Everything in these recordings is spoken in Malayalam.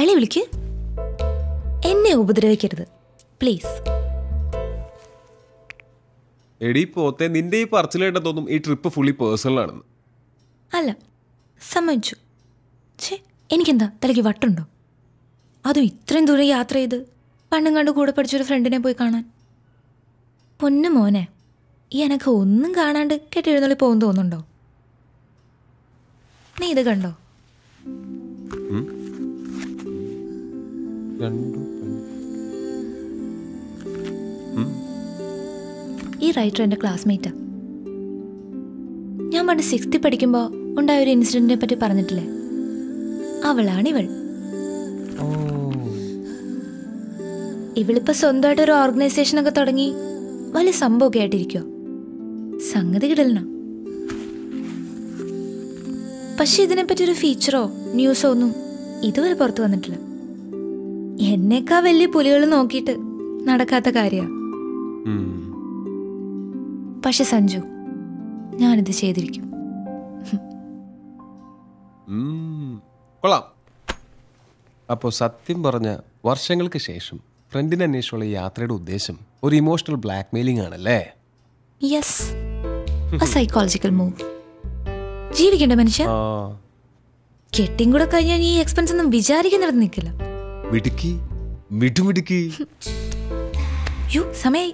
അയാളെ വിളിക്ക്. എന്നെ ഉപദ്രവിക്കരുത് പ്ലീസ്. എടി പോത്തെ, നിന്റെ ഈ പറച്ചിലേട്ട തോന്നും ഈ ട്രിപ്പ് ഫുള്ളി പേഴ്സണൽ ആണെന്ന്. അല്ല, സമ്മതിച്ചു. ഛേ, എനിക്കെന്താ തലയ്ക്ക് വട്ടുണ്ടോ? അതും ഇത്രയും ദൂരം യാത്ര ചെയ്ത് പണ്ടും കണ്ട് കൂടെ പഠിച്ചൊരു ഫ്രണ്ടിനെ പോയി കാണാൻ. പൊന്നു മോനെ, ഈ എനക്ക് ഒന്നും കാണാണ്ട് കെട്ടിയെഴുന്നള്ളി പോകും തോന്നുന്നുണ്ടോ? നീ ഇത് കണ്ടോ? ഈ റൈറ്റർ എൻ്റെ ക്ലാസ്മേറ്റാ. ഞാൻ പണ്ട് 6th പഠിക്കുമ്പോൾ ഉണ്ടായ ഒരു ഇൻസിഡന്റിനെ പറ്റി പറഞ്ഞിട്ടില്ലേ? അവളാണിവൾ. ഇവളിപ്പോ സ്വന്തമായിട്ട് ഒരു ഓർഗനൈസേഷനൊക്കെ തുടങ്ങി വലിയ സംഭവമൊക്കെ ആയിട്ടിരിക്കോ. സംഗതി കിടലന. പക്ഷെ ഇതിനെപ്പറ്റി ഒരു ഫീച്ചറോ ന്യൂസോ ഒന്നും ഇതുവരെ പുറത്തു വന്നിട്ടില്ല. എന്നേക്കാ വലിയ പുലികൾ നോക്കിയിട്ട് നടക്കാത്ത കാര്യമാണ്. പക്ഷെ സഞ്ജു, ഞാനിത് ചെയ്തിരിക്കും. കൊള്ളാം. അപ്പോൾ സത്യം പറഞ്ഞ വർഷങ്ങൾക്ക് ശേഷം ഫ്രണ്ടിനെ അന്വേഷിച്ചുള്ള യാത്രയുടെ ഉദ്ദേശം ഒരു ഇമോഷണൽ ബ്ലാക്ക് മെയിലിംഗ് ആണല്ലേ? Yes, a psychological move. ജീവിക്കണ്ട മനുഷ്യ. കെട്ടിയും കൂടെ കഴിഞ്ഞാൽ ഈ എക്സ്പെൻസ് ഒന്നും വിചാരിക്കുന്നിടത്ത് നിൽക്കില്ല. മിടുക്കി, മിടുമിടുക്കി. യോ, സമയായി.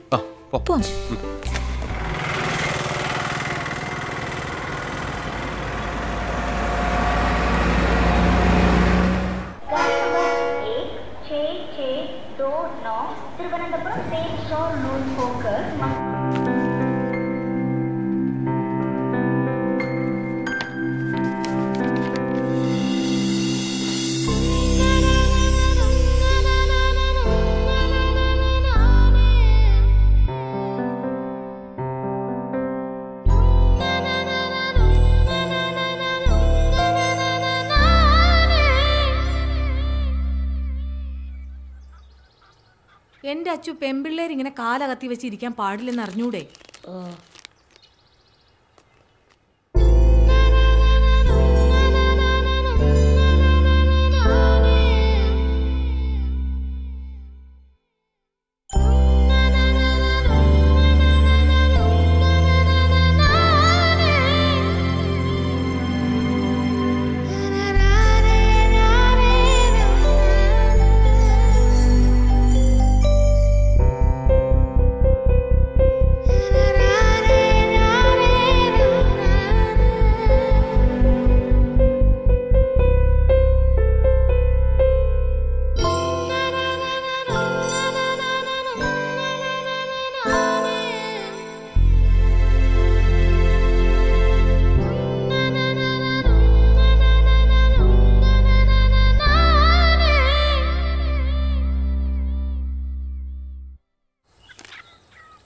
പോവാം. എന്റെ അച്ചു, പെമ്പിള്ളേർ ഇങ്ങനെ കാലകത്തി വെച്ചിരിക്കാൻ പാടില്ലെന്ന് അറിഞ്ഞൂടെ?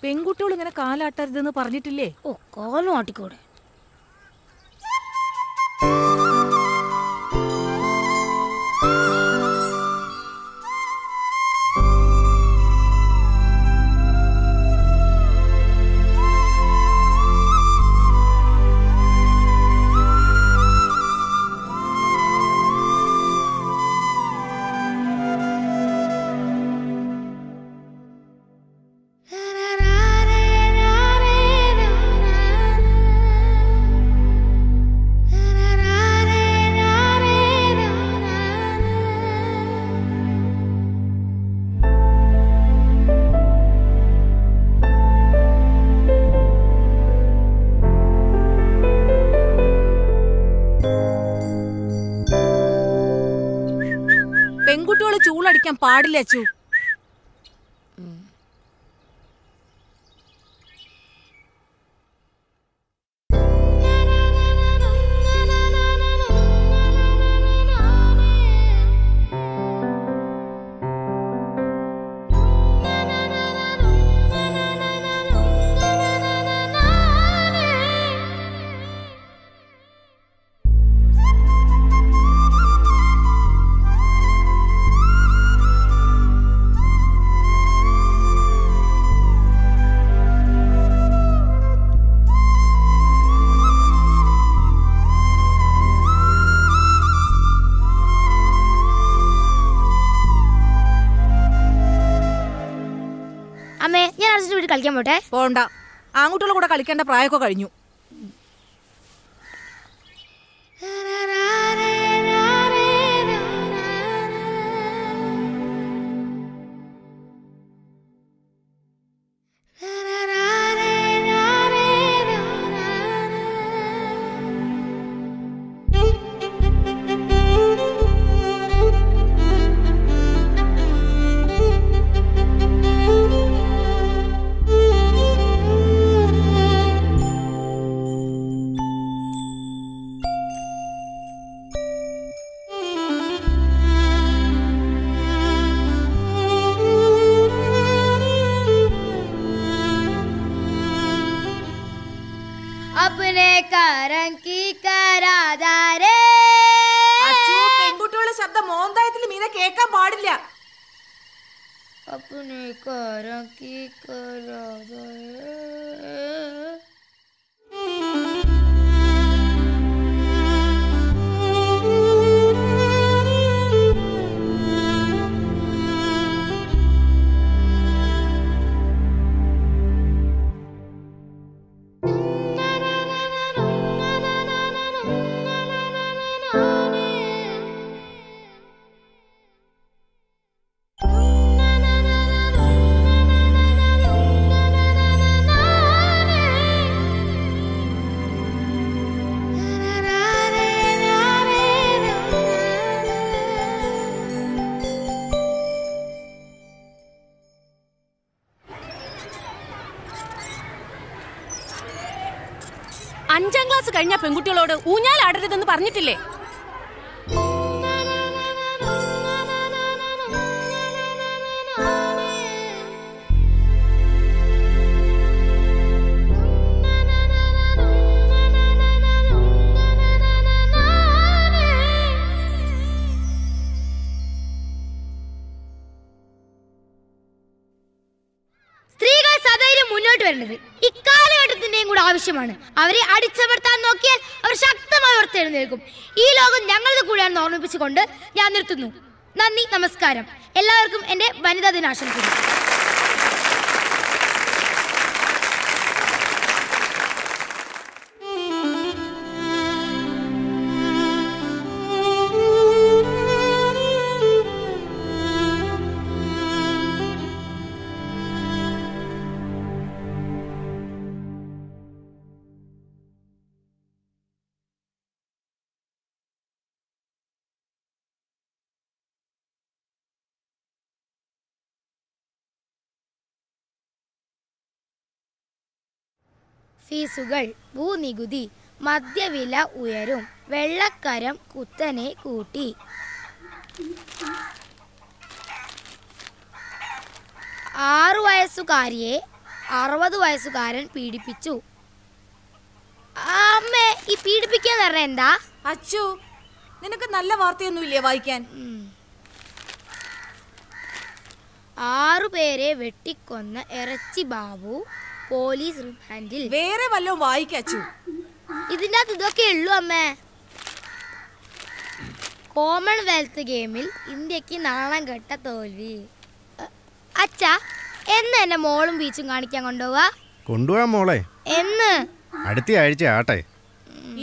പെൺകുട്ടികൾ ഇങ്ങനെ കാലാട്ടരുതെന്ന് പറഞ്ഞിട്ടില്ലേ? ഓ, കാലും ആട്ടിക്കോടെ. പെൺകുട്ടികള് ചൂളടിക്കാൻ പാടില്ല അച്ചു. ആൻസിന്റെ വീട്ടിൽ കളിക്കാൻ പോട്ടെ? പോണ്ട, ആൺകുട്ടികളുടെ കൂടെ കളിക്കേണ്ട പ്രായമൊക്കെ കഴിഞ്ഞു. പെൺകുട്ടികളുടെ ശബ്ദം മോന്തായത്തിൽ മീനെ കേൾക്കാൻ പാടില്ല. അഞ്ചാം ക്ലാസ് കഴിഞ്ഞ പെൺകുട്ടികളോട് ഊഞ്ഞാലാടരുതെന്ന് പറഞ്ഞിട്ടില്ലേ? ഇക്കാലഘട്ടത്തിന്റെയും കൂടെ ആവശ്യമാണ്. അവരെ അടിച്ചമർത്താൻ നോക്കിയാൽ അവർ ശക്തമായി ഉയർത്തെഴുന്നേൽക്കും. ഈ ലോകം ഞങ്ങളുടെ കൂടെയാണെന്ന് ഓർമ്മിപ്പിച്ചുകൊണ്ട് ഞാൻ നിർത്തുന്നു. നന്ദി, നമസ്കാരം. എല്ലാവർക്കും എൻ്റെ വനിതാ ദിനാശംസകൾ. ഫീസുകൾ, ഭൂനികുതി, മദ്യവില ഉയരും, വെള്ളക്കരം കുത്തനെ കൂട്ടി. 6 വയസ്സുകാരിയെ 60 വയസ്സുകാരൻ പീഡിപ്പിച്ചു. അമ്മേ, ഈ പീഡിപ്പിക്കാൻ പറഞ്ഞ എന്താ? അച്ചു, നിനക്ക് നല്ല വാർത്തയൊന്നുമില്ലേ വായിക്കാൻ? 6 പേരെ വെട്ടിക്കൊന്ന ഇറച്ചി ബാബു പോലീസ് റിമാൻഡിൽ. വേറെ വല്ലതും വായിക്കച്ചു. ഇതിൻ്റെ അകത്ത് ഇതൊക്കെ ഉള്ളൂ അമ്മേ. കോമൺവെൽത്ത് ഗെയിമിൽ ഇന്ത്യക്ക് നാണം കെട്ട തോൽവി. അച്ഛാ, എന്ന് എന്നെ മോളും ബീച്ചും കാണിക്കാൻ കൊണ്ടുപോവാ? കൊണ്ടുപോവാ മോളെ. എന്ന്? അടുത്ത ആഴ്ച ആട്ടെ.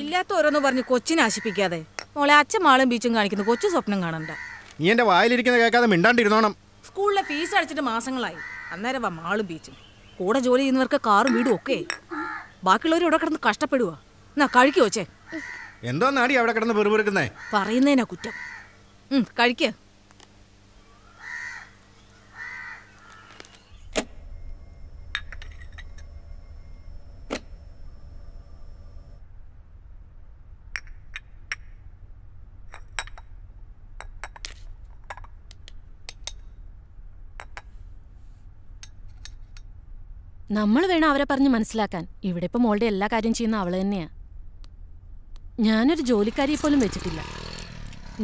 ഇല്ലാത്ത ഓരോന്ന് പറഞ്ഞ് കൊച്ചിനെ ആശിപ്പിക്കാതെ. മോളെ, അച്ഛൻ മാളും ബീച്ചും കാണിക്കുന്നു, കൊച്ചു സ്വപ്നം കാണണ്ട. നീ എന്റെ വായിലിരിക്കുന്ന കേൾക്കാതെ മിണ്ടാണ്ടിരുന്നോണം. സ്കൂളിലെ ഫീസ് അടച്ചിട്ട് മാസങ്ങളായി. അന്നേരം വാ മാളും ബീച്ചും. കൂടെ ജോലി ചെയ്യുന്നവർക്ക് കാറും വീടും ഒക്കെ. ബാക്കിയുള്ളവർ ഇവിടെ കിടന്ന് കഷ്ടപ്പെടുക. എന്നാ കഴിക്കോ ചേ? എന്തോ നാടി അവിടെ കിടന്ന് പെറുപെറുക്കുന്നേ? പറയുന്നതിനാ കുറ്റം. കഴിക്ക. നമ്മൾ വേണം അവരെ പറഞ്ഞ് മനസ്സിലാക്കാൻ. ഇവിടെ ഇപ്പം മോളുടെ എല്ലാ കാര്യം ചെയ്യുന്ന അവള് തന്നെയാ. ഞാനൊരു ജോലിക്കാരിയെ പോലും വെച്ചിട്ടില്ല.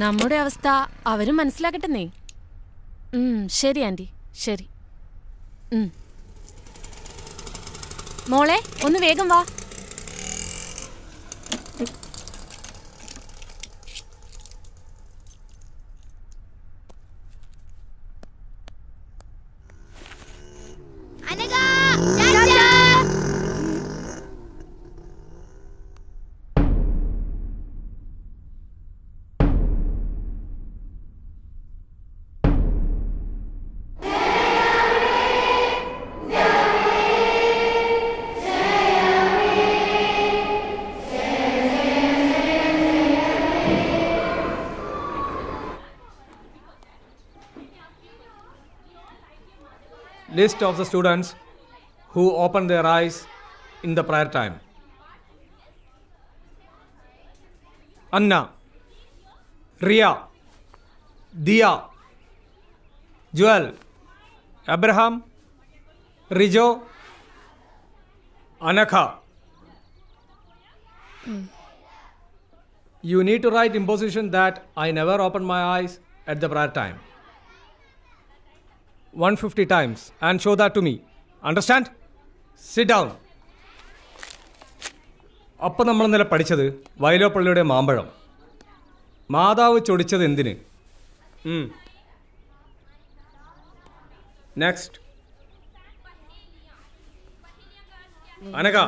നമ്മുടെ അവസ്ഥ അവരും മനസ്സിലാക്കട്ടെന്നേ. ശരി ആൻറ്റി, ശരി. മോളെ, ഒന്ന് വേഗം വാ. Anagha List of the students who opened their eyes in the prayer time. Anna, Ria, Dia, Joel, Abraham, Rijo, Anakha. You need to write imposition that I never opened my eyes at the prayer time. 150 times and show that to me. Understand? Sit down. അപ്പം നമ്മൾ ഇന്നലെ പഠിച്ചത് വയലോപ്പള്ളിയുടെ മാമ്പഴം. മാതാവ് ചൊടിച്ചത് എന്തിന്? നെക്സ്റ്റ്. അനക.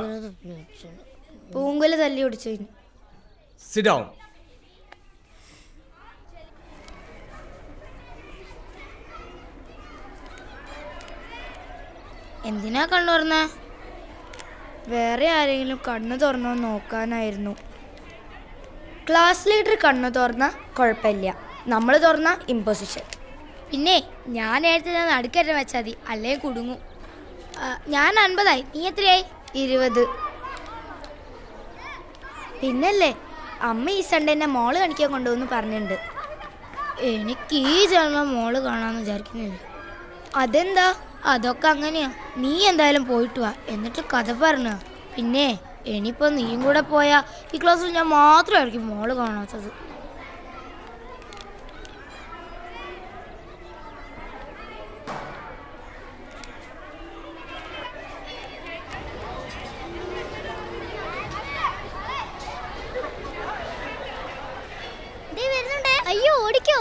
പൂങ്കുല തല്ലി ഒടിച്ചു. Sit down. എന്തിനാ കണ്ണു തുറന്ന? വേറെ ആരെങ്കിലും കണ്ണു തുറന്നോ നോക്കാനായിരുന്നു. ക്ലാസ് ലീഡർ കണ്ണു തുറന്ന കുഴപ്പമില്ല, നമ്മൾ തുറന്ന ഇമ്പോസിഷൻ. പിന്നെ ഞാൻ നേരത്തെ നടുക്കറ്റം വെച്ചാൽ മതി, അല്ലേ കുടുങ്ങും. ഞാൻ 50ആയി, നീ എത്രയായി? 20. പിന്നല്ലേ അമ്മ ഈ സൺഡേ എന്നെ മോള് കാണിക്കാൻ കൊണ്ടുവന്ന് പറഞ്ഞിട്ടുണ്ട്. എനിക്ക് ഈ ജന്മം മോള് കാണാമെന്ന് വിചാരിക്കുന്നില്ല. അതെന്താ? അതൊക്കെ അങ്ങനെയാ. നീ എന്തായാലും പോയിട്ട് വാ, എന്നിട്ട് കഥ പറഞ്ഞ. പിന്നെ ഇനിയിപ്പോൾ നീയും കൂടെ പോയാ ഈ ക്ലാസ്സിൽ ഞാൻ മാത്രമായിരിക്കും മോള് കാണാത്തത്. അയ്യോ, ഓടിക്കോ.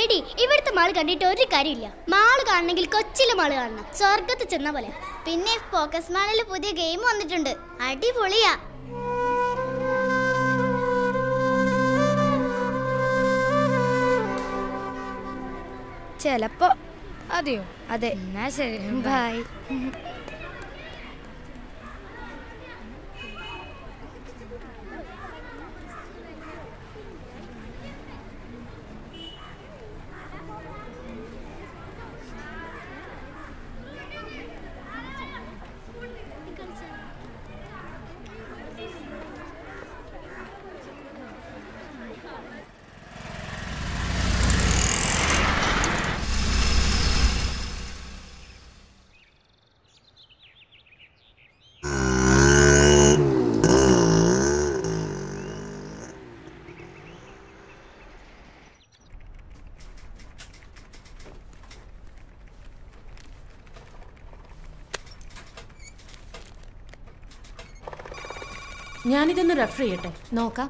എടി, ഇവിടുത്തെ മാള് കണ്ടിട്ട് ഒരു കാര്യമില്ല. മാള് കാണണമെങ്കിൽ കൊച്ചിലെ മാള് കാണണം, സ്വർഗത്ത് ചെന്ന പോലെ. പിന്നെ ഫോക്കസ് മാളിൽ പുതിയ ഗെയിം വന്നിട്ടുണ്ട്, അടിപൊളിയാ. ചിലപ്പോ. അതെയോ? അതെ. എന്നാ ശരി, ബൈ. ഞാനിതൊന്ന് റെഫർ ചെയ്യട്ടെ, നോക്കാം.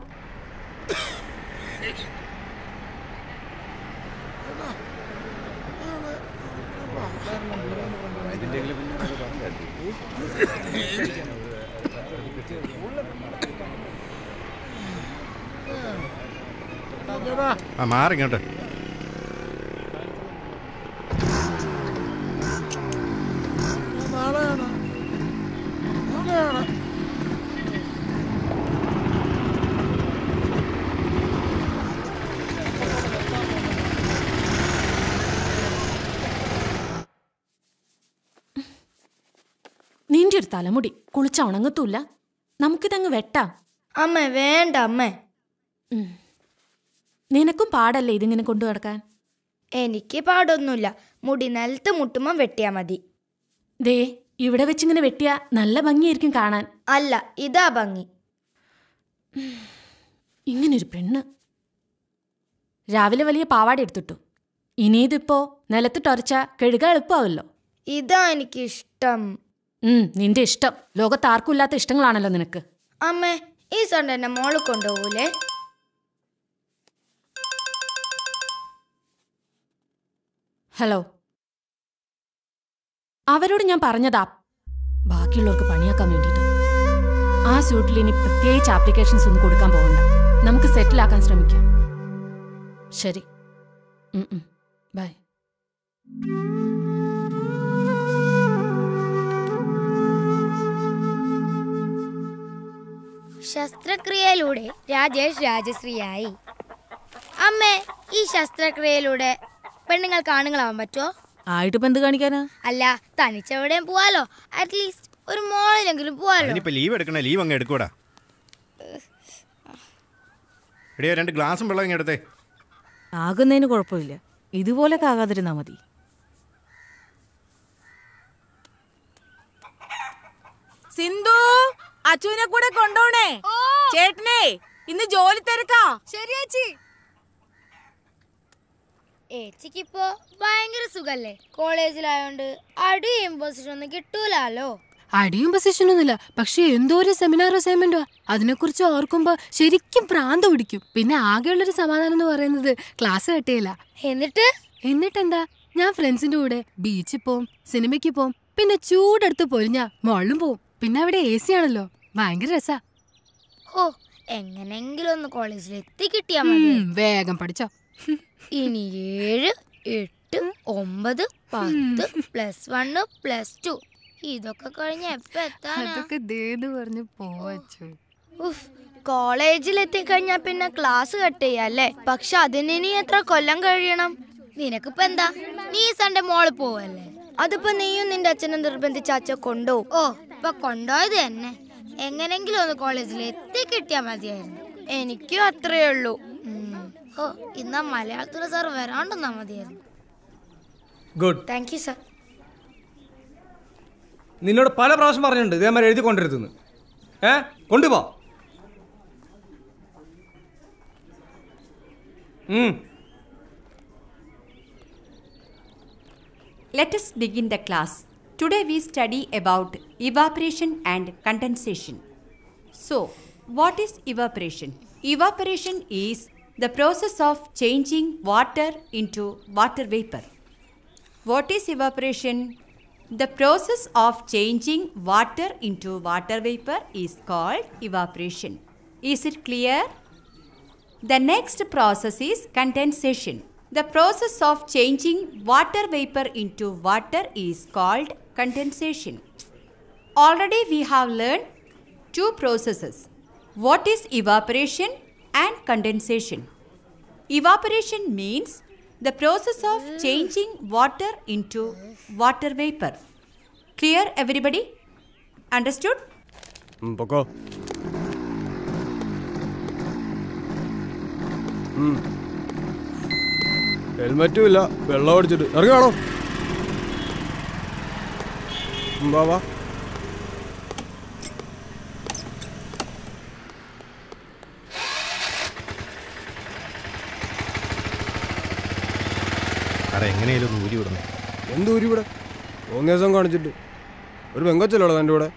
മാറിങ്ങോട്ട്. നിന്റെ ഒരു തലമുടി കുളിച്ച ഉണങ്ങത്തൂല്ല, നമുക്കിതങ്ങ് വെട്ടാം. അമ്മ വേണ്ട അമ്മേ. നിനക്കും പാടല്ലേ ഇതിങ്ങനെ കൊണ്ടു നടക്കാൻ? എനിക്ക് പാടൊന്നുമില്ല, മുടി നിലത്ത് മുട്ടുമ്പം വെട്ടിയാ മതി. ദേ, ഇവിടെ വെച്ചിങ്ങനെ വെട്ടിയാ നല്ല ഭംഗിയായിരിക്കും കാണാൻ. അല്ല, ഇതാ ഭംഗി. ഇങ്ങനൊരു പെണ്ണ്. രാവിലെ വലിയ പാവാട എടുത്തിട്ടു, ഇനിയിതിപ്പോ നിലത്തിട്ടൊരച്ച കഴുക എളുപ്പമാവല്ലോ. ഇതാ എനിക്കിഷ്ടം. നിന്റെ ഇഷ്ടം. ലോകത്ത് ആർക്കും ഇല്ലാത്ത ഇഷ്ടങ്ങളാണല്ലോ നിനക്ക്. അമ്മേ, ഈ സൺഡേ എന്നെ മോള് കൊണ്ടുപോകൂലേ? ഹലോ, അവരോട് ഞാൻ പറഞ്ഞതാ ബാക്കിയുള്ളവർക്ക് പണിയാക്കാൻ വേണ്ടിയിട്ട്. ആ സ്യൂട്ടിൽ ഇനി പ്രത്യേകിച്ച് ആപ്ലിക്കേഷൻസ് ഒന്നും കൊടുക്കാൻ പോകണ്ട, നമുക്ക് സെറ്റിലാക്കാൻ ശ്രമിക്കാം. ശരി, ബൈ. ശസ്ത്രക്രിയയിലൂടെ രാജേഷ് രാജശ്രീയായി. അമ്മേ, ഈ ശസ്ത്രക്രിയയിലൂടെ പെണ്ണുങ്ങൾക്ക് ആണുങ്ങളാവാൻ പറ്റുമോ? ആയിട്ടിപ്പോ എന്ത് കാണിക്കാനാ? അല്ല, തനിച്ചെവിടെയും പോവാലോ, അറ്റ്ലീസ്റ്റ് ഒരു മോളിലെങ്കിലും പോവാലോ. ലീവ് എടുക്കണേ, ലീവ് അങ്ങ് എടുക്കൂടാ. എടിയോ 2 ഗ്ലാസും വെള്ളം ഇങ്ങ് എടുത്തേ. ആകുന്നതിന് കുഴപ്പമില്ല, ഇതുപോലൊക്കെ ആകാതിരുന്നാ മതി. സിന്ധു, അച്ചുവിനെ കൂടെ കൊണ്ടോണേ. ചേട്ടനെ ഇന്ന് ജോലി തിരക്കാ. ശരി ചേച്ചി. ഏച്ചിക്കിപ്പോ ഭയങ്കര സുഖല്ലേ? കോളേജിലായോണ്ട് അടിയും പൊസിഷൻ ഒന്നും കിട്ടൂലോ. അടിയും പൊസിഷനൊന്നുമില്ല, പക്ഷെ എന്തോ ഒരു സെമിനാറോ അസൈൻമെന്റോ അതിനെക്കുറിച്ച് ഓർക്കുമ്പോ ശരിക്കും പ്രാന്ത് പിടിക്കും. പിന്നെ ആകെയുള്ളൊരു സമാധാനം എന്ന് പറയുന്നത് ക്ലാസ് കട്ടിയില്ല. എന്നിട്ടെന്താ, ഞാൻ ഫ്രണ്ട്സിന്റെ കൂടെ ബീച്ചിൽ പോവും, സിനിമയ്ക്ക് പോവും, പിന്നെ ചൂടെടുത്ത് പൊരിഞ്ഞ മോളിലും പോവും. പിന്നെ അവിടെ AC ആണല്ലോ, ഭയങ്കര രസാ. ഓ, എങ്ങനെങ്കിലും ഒന്ന് കോളേജിൽ എത്തി കിട്ടിയാ മതി. വേഗം പഠിച്ചോ. ഇനി 7, 8, 9, 10 +1 +2 ഇതൊക്കെ കഴിഞ്ഞ എപ്പ എത്താനാ? പറഞ്ഞു പോവച്ചു. കോളേജിൽ എത്തിക്കഴിഞ്ഞാ പിന്നെ ക്ലാസ് കട്ട് ചെയ്യാല്ലേ. പക്ഷെ അതിന് ഇനി എത്ര കൊല്ലം കഴിയണം? നിനക്കിപ്പോ എന്താ, നീ സൺഡേ മോള് പോവല്ലേ? അതിപ്പോ നീയും നിന്റെ അച്ഛനെ നിർബന്ധിച്ച അച്ഛൻ കൊണ്ടുപോകും. ഓ, ഇപ്പൊ കൊണ്ടുപോയത് തന്നെ. എങ്ങനെങ്കിലും ഒന്ന് കോളേജിൽ എത്തി കിട്ടിയാ മതിയായിരുന്നു. എനിക്കും അത്രയേ ഉള്ളൂ. ഓ, ഇന്നാ മലയാളത്തിലെ സാർ വരാണ്ടെന്നാ മതിയായിരുന്നു. ഗുഡ്. Thank you sir. നിന്നോട് പല പ്രാവശ്യം പറഞ്ഞിട്ടുണ്ട് ഇതേമാതിരി എഴുതി കൊണ്ടിരുത്തുന്നു. കൊണ്ടുപോ. Let us begin the class. Today we study about evaporation and condensation. So, what is evaporation? Evaporation is the process of changing water into water vapor. What is evaporation? The process of changing water into water vapor is called evaporation. Is it clear? The next process is condensation. The process of changing water vapor into water is called condensation. Already we have learned 2 processes. What is evaporation and condensation? Evaporation means the process of changing water into water vapor. Clear everybody? Understood? പൊക്കോ. ഹെൽമറ്റും ഇല്ല, വെള്ളം അടിച്ചിട്ട് ഇറങ്ങാണോ? വാ. എങ്ങനെയാലും ഒന്ന് ഊരി വിടണേ. എന്ത് ഊരി ഇവിടെ? 3 ദിവസം കാണിച്ചിട്ട് ഒരു പെങ്കൊച്ചല്ലോ എൻ്റെ കൂടെ.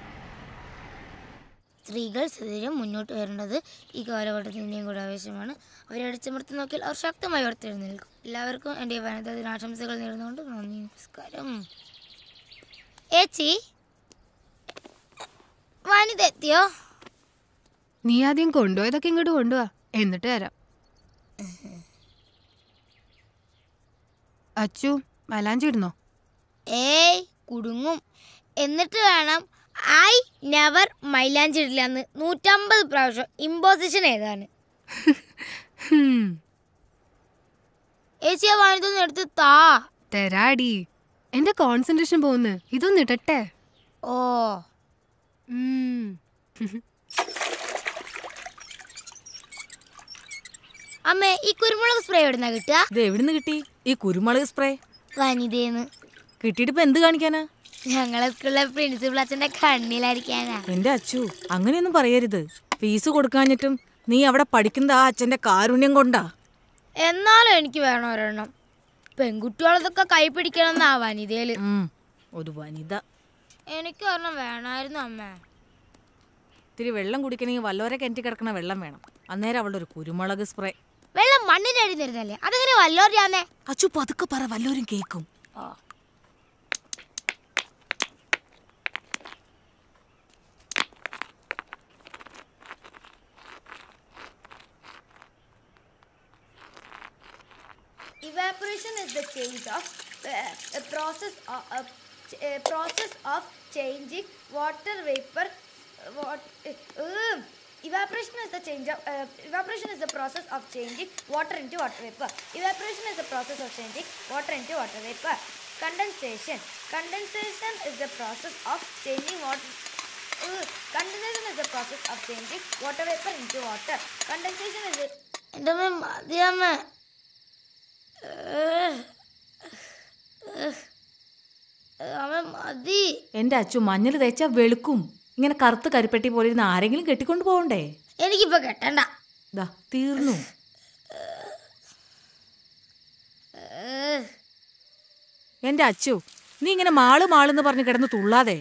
സ്ത്രീകൾ സ്ഥിരം മുന്നോട്ട് വരേണ്ടത് ഈ കാലഘട്ടത്തിൻ്റെയും കൂടെ ആവശ്യമാണ്. അവരെ അടിച്ചമർത്തി നോക്കിയാൽ അവർ ശക്തമായി ഉയർത്തെഴുന്നേൽക്കും. എല്ലാവർക്കും എൻ്റെ വനിതാ ദിനാശംസകൾ നേർന്നുകൊണ്ട് നന്ദി, നമസ്കാരം. ഏച്ചി, വനിത എത്തിയോ? നീ ആദ്യം കൊണ്ടുപോയതൊക്കെ ഇങ്ങോട്ട് കൊണ്ടുപോവാ, എന്നിട്ട് തരാം. അച്ചു, മലാഞ്ചി ഇടുന്നോ? ഏയ്, കുടുങ്ങും. എന്നിട്ട് വേണം ഐ നെവർ മൈലാഞ്ചി ഇടില്ല എന്ന് 150 പ്രാവശ്യം ഇമ്പോസിഷൻ ഏതാണ്? ഏച്ചിയെ വാണിതൊന്നും എടുത്ത് താ. തരാടി, എന്റെ കോൺസെൻട്രേഷൻ പോകുന്നു. ഇതൊന്നും ഇടട്ടെ. ഓ, അമ്മേ, ഈ കുരുമുളക് സ്പ്രേ എവിടുന്നാ കിട്ടുക? ഇത് എവിടുന്ന് കിട്ടി ഈ കുരുമുളക് സ്പ്രേ? വനിതേന്ന്. കിട്ടിയിട്ടിപ്പോ എന്ത് കാണിക്കാനാ? ഞങ്ങളെ സ്കൂളിലെ പ്രിൻസിപ്പൽ അച്ഛന്റെ കണ്ണിലായിരിക്കാനാ. എന്റെ അച്ചു, അങ്ങനെയൊന്നും പറയരുത്. ഫീസ് കൊടുക്കാഞ്ഞിട്ടും നീ അവിടെ പഠിക്കുന്നത് ആ അച്ഛന്റെ കാരുണ്യം കൊണ്ടാ. എന്നാലും എനിക്ക് വേണം ഒരെണ്ണം. പെൺകുട്ടികളതൊക്കെ കൈ പിടിക്കണം എന്നാ വനിതയില്. ഒരു വനിത. എനിക്ക് ഒരെണ്ണം വേണമായിരുന്നു അമ്മ. ഇത്തിരി വെള്ളം കുടിക്കണമെങ്കിൽ വല്ലവരെ കിണറ്റി കിടക്കണ വെള്ളം വേണം. അന്നേരം അവളുടെ ഒരു കുരുമുളക് സ്പ്രേ. വെള്ളം മണ്ണിന്റെ അടി തരുന്നല്ലേ, അതെങ്ങനെ വല്ലോരാന്നേ? അച്ചു പതുക്കെ പറ, വല്ലവരും കേൾക്കും. Evaporation is the change of process of changing water vapor Evaporation is the process of changing water into water vapor. Evaporation is the process of changing water into water vapor. Condensation is the process of changing water. Condensation is the process of changing water vapor into water. Condensation is the. എന്റെ അച്ചു മഞ്ഞൾ തേച്ചാ വെളുക്കും. ഇങ്ങനെ കറുത്ത് കരിപ്പെട്ടി പോലെ ഇരുന്ന് ആരെങ്കിലും കെട്ടിക്കൊണ്ട് പോകണ്ടേ? എനിക്കിപ്പോ കെട്ടണ്ട. തീർന്നു. എന്റെ അച്ചു, നീ ഇങ്ങനെ മാളെന്ന് പറഞ്ഞ് കിടന്ന് തുള്ളാതെ.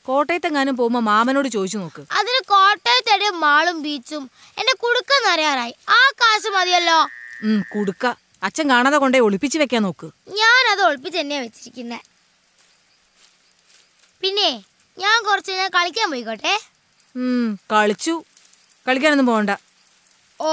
കോട്ടയത്തെങ്ങാനും പോകുമ്പോ മാമനോട് ചോദിച്ചു നോക്ക്. അതിന് കോട്ടയത്തെ മാളും ബീച്ചും എന്റെ കുടുക്കെന്നറിയാറായി. ആ കാശ് മതിയല്ലോ. കുടുക്ക അച്ഛൻ കാണാതെ കൊണ്ടേ ഒളിപ്പിച്ച് വെക്കാൻ നോക്ക്. ഞാനത് ഒളിപ്പിച്ച് തന്നെയാ വെച്ചിരിക്കുന്നെ. പിന്നെ ഞാൻ കുറച്ച് നേരം കളിക്കാൻ പോയിക്കോട്ടെ. കളിച്ചു. കളിക്കാനൊന്നും പോകണ്ട. ഓ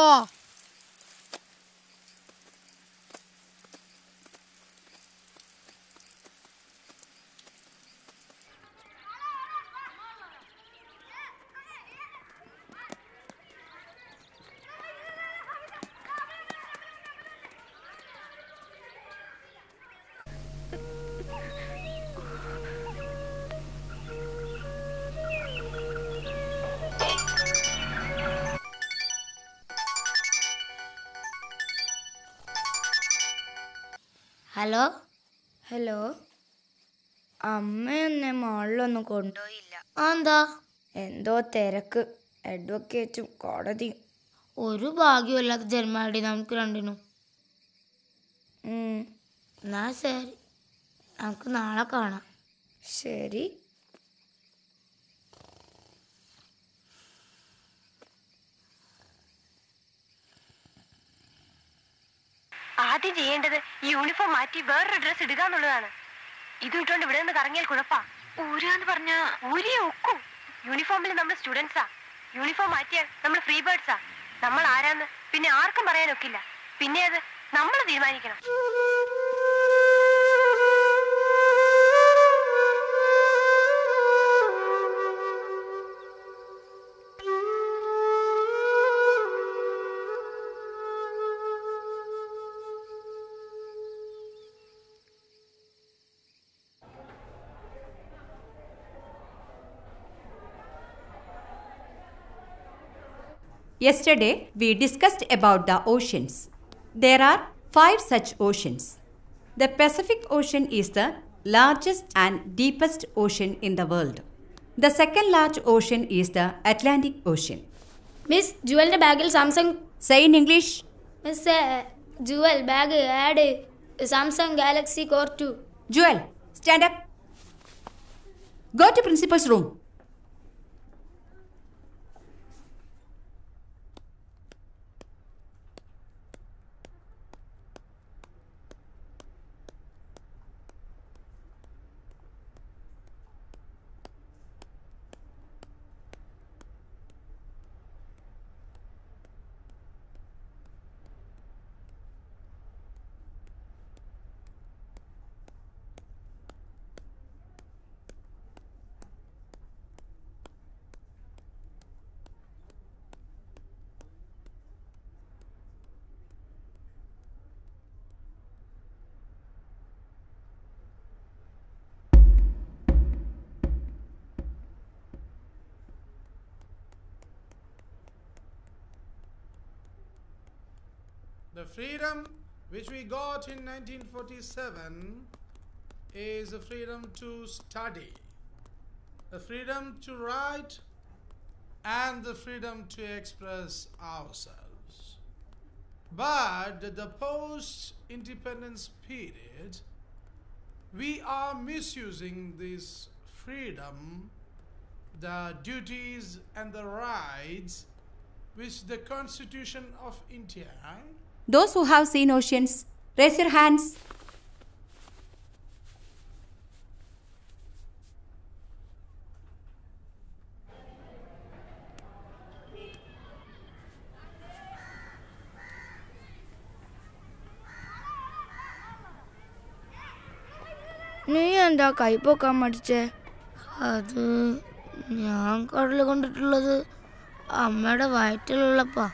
ഹലോ അമ്മ എന്നെ മാളിലൊന്നും കൊണ്ടുപോയില്ല. എന്താ? എന്തോ തിരക്ക്, അഡ്വക്കേറ്റും കോടതിയും. ഒരു ഭാഗ്യമില്ലാത്ത ജന്മാടി നമുക്ക് രണ്ടിനും. എന്നാ ശരി, നമുക്ക് നാളെ കാണാം. ശരി. ആദ്യം ചെയ്യേണ്ടത് ഈ യൂണിഫോം മാറ്റി വേറൊരു ഡ്രസ് ഇടുക എന്നുള്ളതാണ്. ഇത് ഇട്ടുകൊണ്ട് ഇവിടെ നിന്ന് കറങ്ങിയാൽ കുഴപ്പാ. ഊരാന്ന് പറഞ്ഞാ ഊരിയെ ഒക്കും. യൂണിഫോമിൽ നമ്മൾ സ്റ്റുഡൻസാ. യൂണിഫോം മാറ്റിയാൽ നമ്മൾ ഫ്രീ ബേർഡ്സാ. നമ്മൾ ആരാന്ന് പിന്നെ ആർക്കും പറയാനൊക്കില്ല. പിന്നെ അത് നമ്മൾ തീരുമാനിക്കണം. Yesterday, we discussed about the oceans. There are 5 such oceans. The Pacific Ocean is the largest and deepest ocean in the world. The second large ocean is the Atlantic Ocean. Miss, Jewel bag Samsung. Say in English. Miss, Jewel bag add Samsung Galaxy Core 2. Jewel, stand up. Go to principal's room. The freedom which we got in 1947 is the freedom to study, the freedom to write, and the freedom to express ourselves. But the post-independence period, we are misusing this freedom, the duties and the rights which the Constitution of India. Those who have seen oceans, raise your hands. നീ എന്താ കൈപ്പൊക്കാൻ മടിച്ചേ? അത് ഞാൻ കടൽ കണ്ടിട്ടുള്ളത് അമ്മയുടെ വയറ്റിലുള്ളപ്പാ.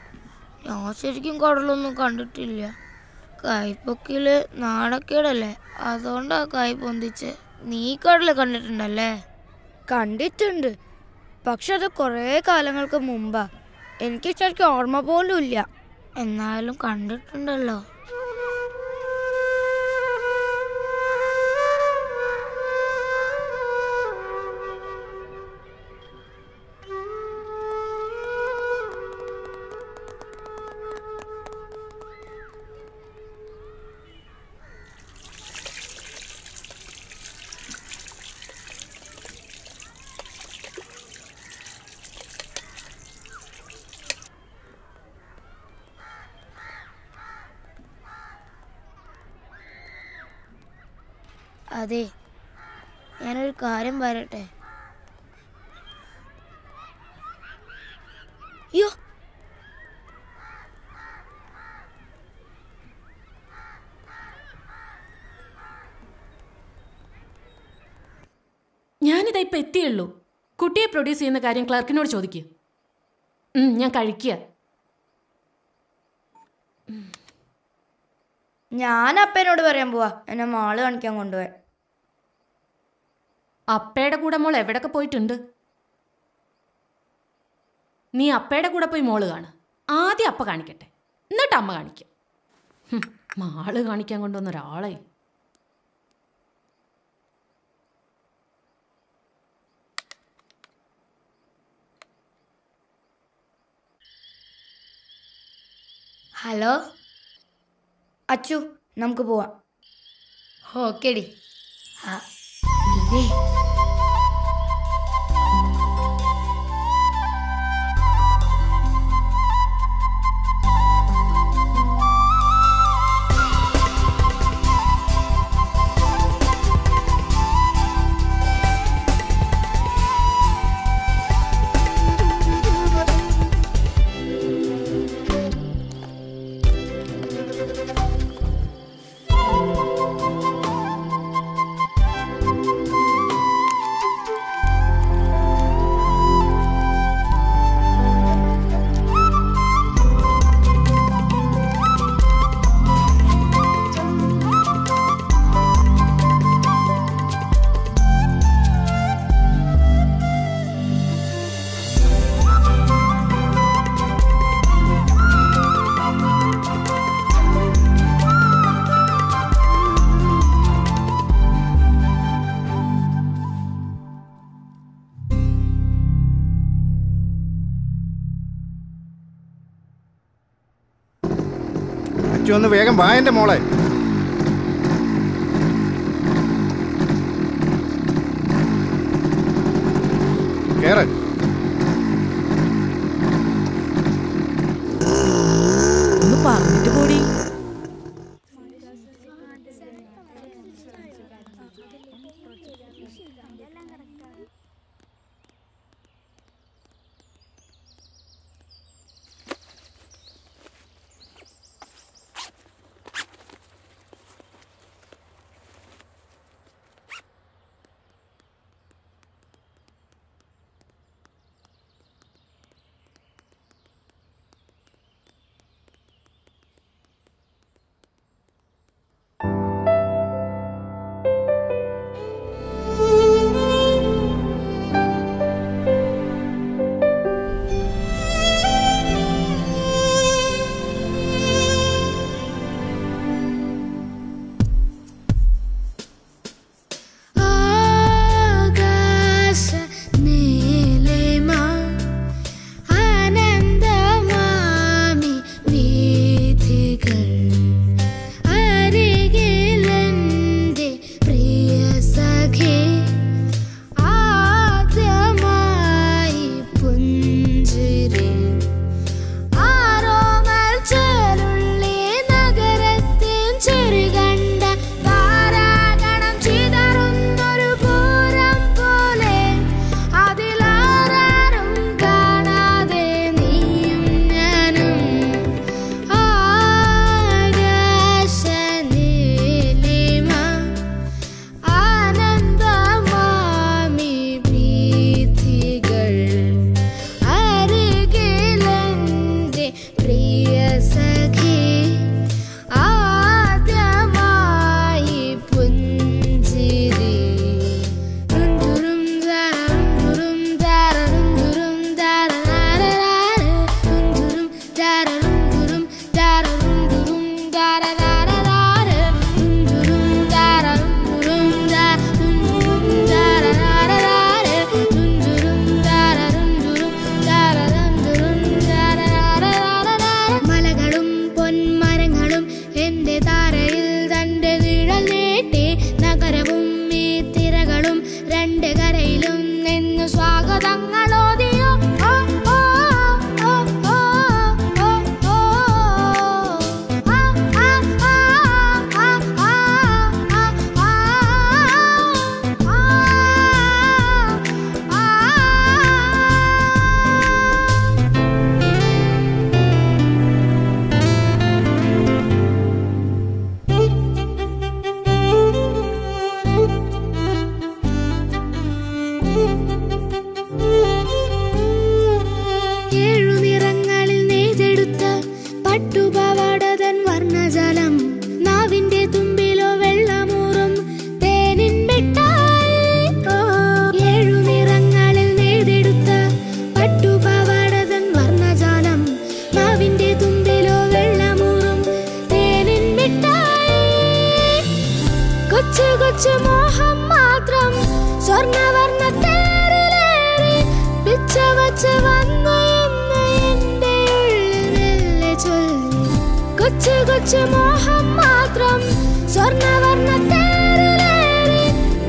ഞാൻ ശരിക്കും കടലൊന്നും കണ്ടിട്ടില്ല. കൈപ്പൊക്കില് നാണക്കേടല്ലേ, അതുകൊണ്ടാ കൈ പൊന്തിച്ച്. നീ കടല് കണ്ടിട്ടുണ്ടല്ലേ? കണ്ടിട്ടുണ്ട്, പക്ഷെ അത് കുറേ കാലങ്ങൾക്ക് മുമ്പാ. എനിക്ക് ശരിക്കും ഓർമ്മ പോലും ഇല്ല. എന്നാലും കണ്ടിട്ടുണ്ടല്ലോ. അതെ, ഞാനൊരു കാര്യം പറയട്ടെ. അയ്യോ, ഞാനിതാ ഇപ്പം എത്തിയുള്ളൂ. കുട്ടിയെ പ്രൊഡ്യൂസ് ചെയ്യുന്ന കാര്യം ക്ലർക്കിനോട് ചോദിക്കുക. ഞാൻ കഴിക്കുക. ഞാൻ അപ്പനോട് പറയാൻ പോവാ എന്നെ മാള് കാണിക്കാൻ കൊണ്ടുപോയി. അപ്പയുടെ കൂടെ മോൾ എവിടൊക്കെ പോയിട്ടുണ്ട്? നീ അപ്പയുടെ കൂടെ പോയി മോള് കാണ്. ആദ്യം അപ്പ കാണിക്കട്ടെ, എന്നിട്ട് അമ്മ കാണിക്കാം. മാള് കാണിക്കാൻ കൊണ്ടുവന്ന ഒരാളെ. ഹലോ അച്ചു, നമുക്ക് പോവാം. ഓക്കേടി. ഒന്ന് വേഗം വാ എൻ്റെ മോളെ. കേറ്. ഒന്ന് പറഞ്ഞിട്ട് പോടി. തങ്ങളോതിയോ ഓ ഓ ഓ ഓ ഓ ഓ ആ ആ ആ ആ ആ ആ ഏഴുനിറങ്ങളിൽ നെയ്തെടുത്ത പട്ടുപാവാടതൻ വർണ്ണജലം നാവിന്റെ തുമ്പിലോ വെള്ളമൂറും തേനിൻ മിഠായി ഏഴുനിറങ്ങളിൽ നെയ്തെടുത്ത പട്ടുപാവാടതൻ വർണ്ണജാലം നാവിന്റെ തുമ്പിലോ വെള്ളമൂറും തേനിൻ മിഠായി കൊച്ചു കൊച്ചു മോഹം മാത്രം സ്വർണ്ണവർണ്ണ തേരിലേറി പിച്ച വച്ച് വന്നു എന്ന് എന്റെ ഉള്ളിൽ മെല്ലെ ചൊല്ലി കൊച്ചു കൊച്ചു മോഹം മാത്രം സ്വർണ്ണവർണ്ണ തേരിലേറി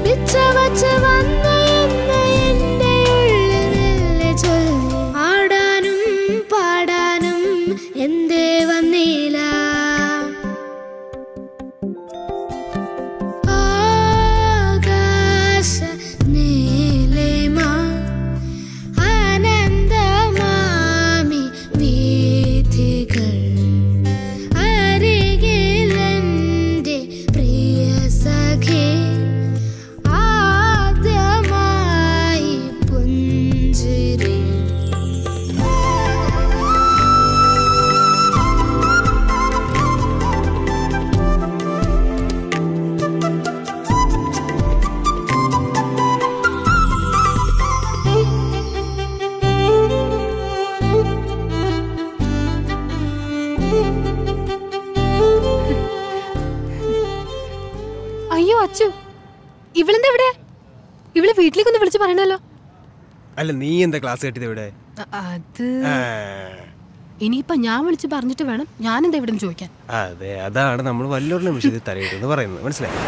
പിച്ച വച്ച് വന്നു എന്ന് എന്റെ ഉള്ളിൽ മെല്ലെ ചൊല്ലി ആടാനും പാടാനും എന്തേ വന്നില്ല ആകാശ നീലിമ ആനന്ദമാമി വീഥികൾ അരികിലെന്റെ പ്രിയ സഖി ആദ്യമായി പുഞ്ചിരി അയ്യോ അച്ചു, ഇവളെന്താ ഇവിടെ? ഇവളെ വീട്ടിലേക്കൊന്ന് വിളിച്ചു പറയണല്ലോ. അല്ല, നീ എന്താ ക്ലാസ് കേട്ടത് ഇവിടെ? അത് ഇനിയിപ്പൊ ഞാൻ വിളിച്ച് പറഞ്ഞിട്ട് വേണം ഞാൻ എന്താ ഇവിടെ ചോദിക്കാൻ. അതെ, അതാണ് നമ്മൾ വല്ലൊരു നിമിഷത്തിൽ തലയിട്ടെന്ന് പറയുന്നത്, മനസ്സിലായി?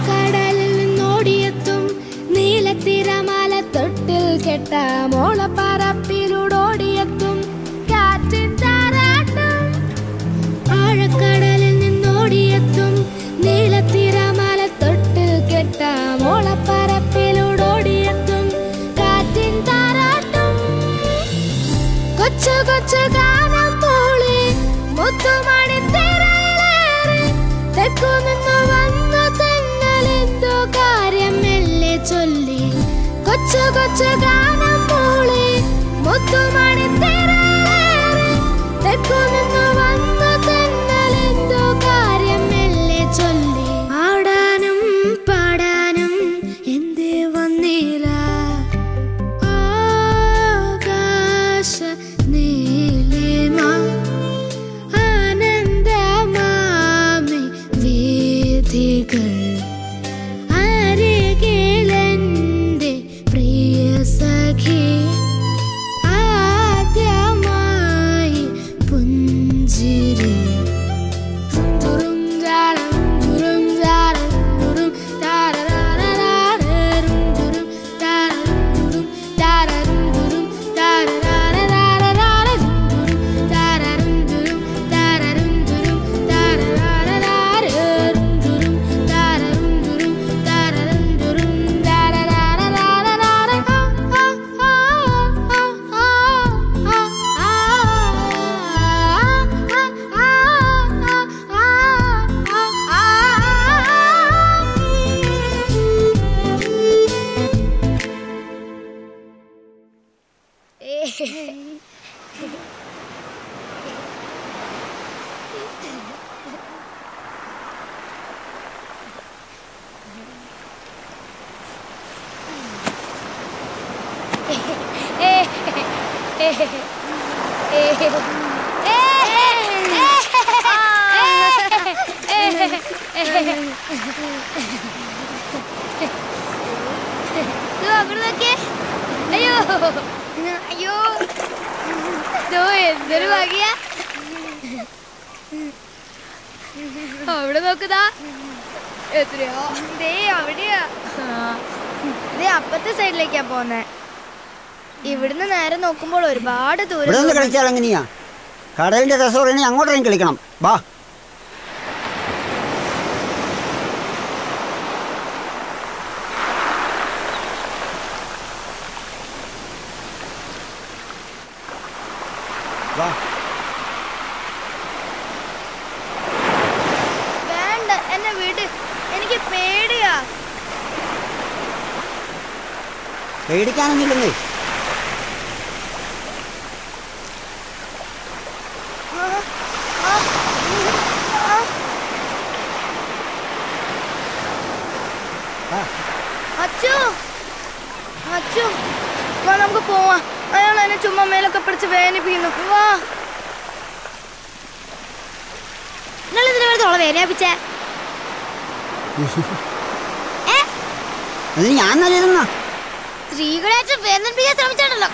കടലിൽ നിന്നോടിയെത്തും നീലത്തിരമാല തൊട്ടിൽ കെട്ട മോളപ്പറപ്പിലൂടോടിയെത്തും കാറ്റിൻ താരാട്ടും. ആഴക്കടലിൽ നിന്നോടിയെത്തും നീലത്തിരമാല തൊട്ടിൽ കെട്ട മോളപ്പറപ്പിലൂടോടിയെത്തും കാറ്റിൻ താരാട്ടും. കൊച്ചു കൊച്ചു ഗാനം മൂളി മുത്തുമണി തിരയിലേറി തെക്കു നിന്നു വന്നു തെന്നലെന്തോ കാര്യം മെല്ലെ ചൊല്ലി. കൊച്ചു കൊച്ചു ഗാനം മൂളി മുത്തുമണി തിരയിലേറി തെക്കു നിന്നു വന്നു തെന്നലെന്തോ കാര്യം മെല്ലെ ചൊല്ലി. ആടാനും പാടാനും എന്തേ വന്നില്ല ആകാശ നീലിമ ആനന്ദമാമി വീഥികൾ അരികിലെന്റെ പ്രിയ സഖി ആദ്യമായി പുഞ്ചിരി. തുറും ജാലം തുറും ജാലം തുറും താരരാരരാരരും തുറും താരരും തുറും താരരും തുറും താരരാരരാരരും തുറും താരരും തുറും താരരും തുറും താരരാരരാരരും തുറും താരരും തുറും താരരും തുറും താരരാരരാരരും. അയ്യോ അയ്യോ എന്തൊരു ഭാഗ്യ. അവിടെ നോക്കുതാ എത്രയോ ദേ അവിടെയാ. ദേ അപ്പത്തെ സൈഡിലേക്കാ പോന്നെ. ഇവിടുന്ന് നേരെ നോക്കുമ്പോൾ ഒരുപാട് ദൂരം. കളിച്ചാൽ എങ്ങനെയാ? കടലിന്റെ രസോറണി അങ്ങോട്ടേക്കും കളിക്കണം. വാ. വേണ്ട, എന്നെ വിട്. എനിക്ക് പേടിയാ. പേടിക്കാനൊന്നുമില്ലെന്നേ. അച്ചു അച്ചു വാ, നമുക്ക് പോവാ. അയാൾ എന്നെ ചുമ്മാ മേലൊക്കെ പിടിച്ച് വേദനിപ്പിക്കുന്നു. വാ. നിങ്ങൾ ഇതിനെ വെറുതെ ഓളെ വേദനിപ്പിച്ചേ? ഞാൻ നല്ലിരുന്ന സ്ത്രീകളായിട്ട് വേദനിപ്പിക്കാൻ ശ്രമിച്ചാണല്ലോ.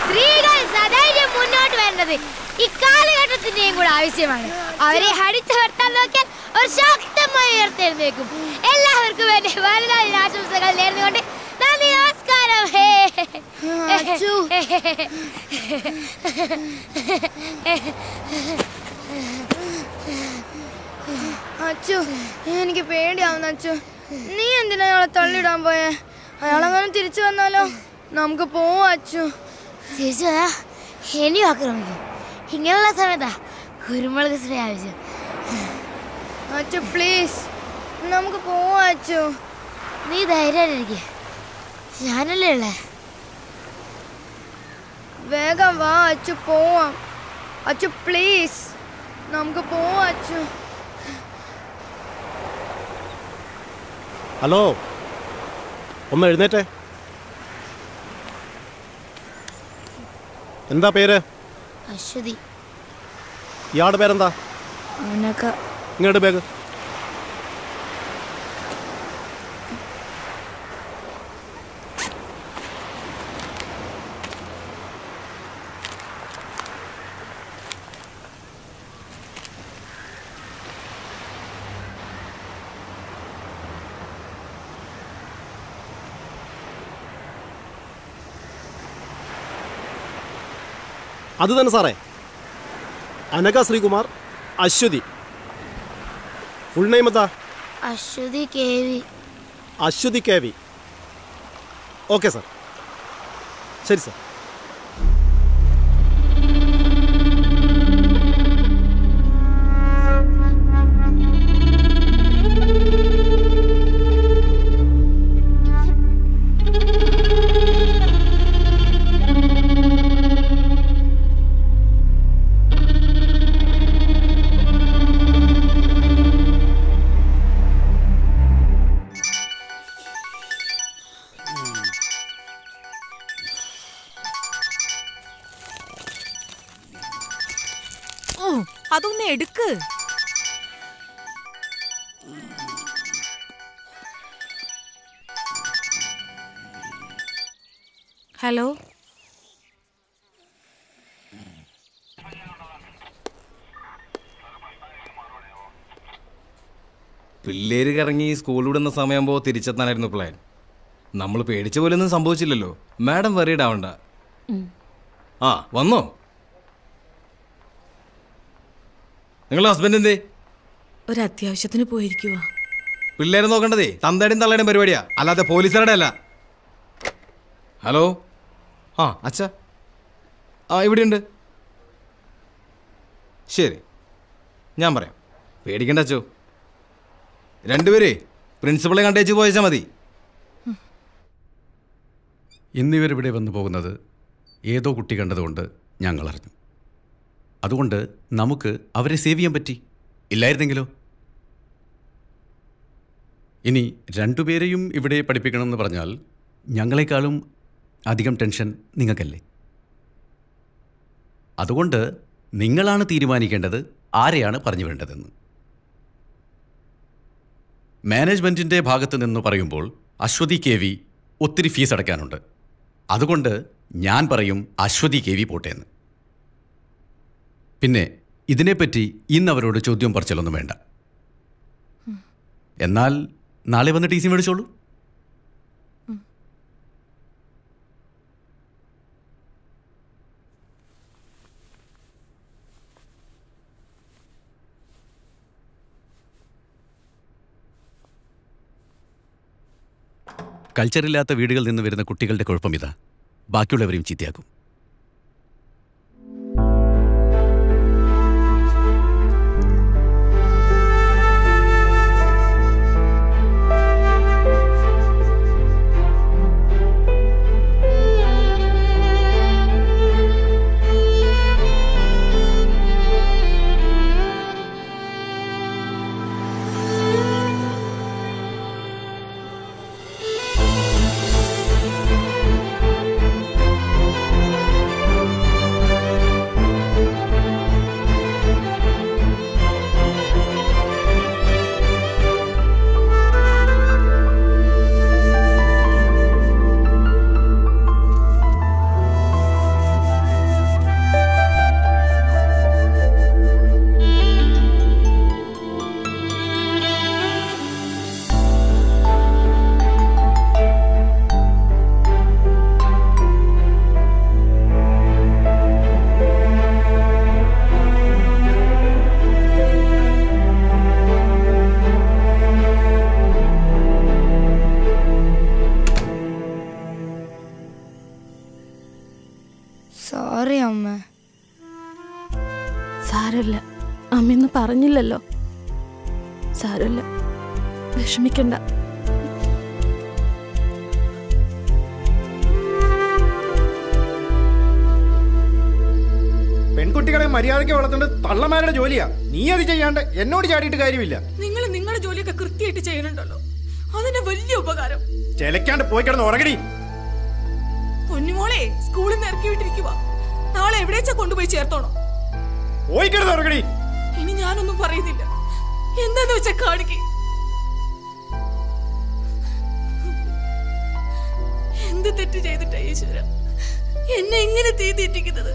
സ്ത്രീകൾ സധൈര്യം മുന്നോട്ട് വേണ്ടത് ഈ കാലഘട്ടത്തിന്റെയും കൂടെ ആവശ്യമാണ്. അവരെ അടിച്ചു വരുത്താൻ നോക്കിയാൽ അവർ ശക്തമായി ഉയർത്തെഴുന്നേക്കും. എല്ലാവർക്കും വേണ്ടി വലുതായ ആശംസകൾ നേർന്നുകൊണ്ട് നന്ദി, നമസ്കാരം. അച്ചു, എനിക്ക് പേടിയാവുന്നു. അച്ചു, നീ എന്തിനാ അയാളെ തള്ളിയിടാൻ പോയേ? അയാളങ്ങനെ തിരിച്ചു വന്നാലോ? നമുക്ക് പോവാ അച്ചു. തിരിച്ചു വരാ ഇനിയും ആക്രമിക്കും. ഇങ്ങനെയുള്ള സമയത്താ കുരുമുളക് സ്പ്രേ ആവശ്യം. അച്ചു പ്ലീസ്, നമുക്ക് പോവാ അച്ചു. നീ ധൈര്യമായിട്ടിരിക്കെ, ഞാനല്ലേ ഉള്ളേ. വേഗം വാ അച്ചു, പോവാം. അച്ചു പ്ലീസ്, നമുക്ക് പോവാ അച്ചു. ഹലോ, ഒന്ന് എഴുന്നേറ്റേ. എന്താ പേര്? അശ്വതി. ഇയാളുടെ പേരെന്താ? ഇങ്ങോട്ട് ബാഗ്. അത് തന്നെ സാറേ, അനഘ ശ്രീകുമാർ, അശ്വതി. ഫുൾ നെയിം എന്താ? Aswathy K V. Aswathy K V. Okay sir, ശരി സാർ. അതൊന്ന് എടുക്ക്. ഹലോ, പിള്ളേര് കറങ്ങി സ്കൂൾ വിടുന്ന സമയമാകുമ്പോൾ തിരിച്ചെത്താനായിരുന്നു പ്ലാൻ. നമ്മൾ പേടിച്ച പോലൊന്നും സംഭവിച്ചില്ലല്ലോ. മാഡം വറീഡ് ആവണ്ട. ആ വന്നോ? നിങ്ങളുടെ ഹസ്ബൻഡ് എന്തേ? ഒരു അത്യാവശ്യത്തിന് പോയിരിക്കുക. പിള്ളേരെ നോക്കേണ്ടതേ തന്തയുടെയും തള്ളയുടെയും പരിപാടിയാ, അല്ലാതെ പോലീസുകാരുടെ അല്ല. ഹലോ, ആ അച്ഛാ, ആ ഇവിടെയുണ്ട്. ശരി, ഞാൻ പറയാം. പേടിക്കണ്ട അച്ചോ. രണ്ടുപേരേ പ്രിൻസിപ്പളെ കണ്ടേച്ച് പോയച്ചാൽ മതി. ഇന്നിവരിവിടെ വന്നു പോകുന്നത് ഏതോ കുട്ടി കണ്ടതുകൊണ്ട് ഞങ്ങൾ അറിഞ്ഞു. അതുകൊണ്ട് നമുക്ക് അവരെ സേവ് ചെയ്യാൻ പറ്റി. ഇല്ലായിരുന്നെങ്കിലോ? ഇനി രണ്ടുപേരെയും ഇവിടെ പഠിപ്പിക്കണമെന്ന് പറഞ്ഞാൽ ഞങ്ങളെക്കാളും അധികം ടെൻഷൻ നിങ്ങൾക്കല്ലേ? അതുകൊണ്ട് നിങ്ങളാണ് തീരുമാനിക്കേണ്ടത് ആരെയാണ് പറഞ്ഞു വേണ്ടതെന്ന്. മാനേജ്മെൻറ്റിൻ്റെ ഭാഗത്ത് നിന്ന് പറയുമ്പോൾ അശ്വതി കെ വി ഒത്തിരി ഫീസ് അടയ്ക്കാനുണ്ട്. അതുകൊണ്ട് ഞാൻ പറയും അശ്വതി KV പോട്ടേന്ന്. പിന്നെ ഇതിനെപ്പറ്റി ഇന്ന് അവരോട് ചോദ്യം പറച്ചിലൊന്നും വേണ്ട. എന്നാൽ നാളെ വന്ന് TC മേടിച്ചോളൂ. കൾച്ചറില്ലാത്ത വീടുകളിൽ നിന്ന് വരുന്ന കുട്ടികളുടെ കുഴപ്പം ഇതാ, ബാക്കിയുള്ളവരെയും ചീത്തയാക്കും. സോറി അമ്മ. സാരമില്ല, അമ്മയൊന്നും പറഞ്ഞില്ലല്ലോ. സാരമില്ല, വിഷമിക്കണ്ട. പെൺകുട്ടികളെ മര്യാദയ്ക്ക് വളർത്തേണ്ടത് തള്ളമാരുടെ ജോലിയാ. നീ അത് ചെയ്യാണ്ട് എന്നോട് ചാടിയിട്ട് കാര്യമില്ല. നിങ്ങൾ നിങ്ങളുടെ ജോലിയൊക്കെ കൃത്യമായിട്ട് ചെയ്യുന്നുണ്ടല്ലോ, അതിന്റെ വലിയ ഉപകാരം. ചെലക്കാണ്ട് പോയി കിടന്ന് ഉറങ്ങടി. പൊന്നുമോളെ സ്കൂളിൽ നിന്ന് ഇറക്കി വിട്ടിരിക്കുക. നാളെ എവിടെച്ചാ കൊണ്ടുപോയി ചേർത്തോണോ? പോയി കിടന്ന് ഉറങ്ങടി. ഇനി ഞാനൊന്നും പറയുന്നില്ല, എന്താന്ന് വെച്ചാ കാണിക്ക്. എന്ത് തെറ്റ് ചെയ്തിട്ടാ ഈശ്വര എന്നെ എങ്ങനെ തീറ്റിക്കുന്നത്?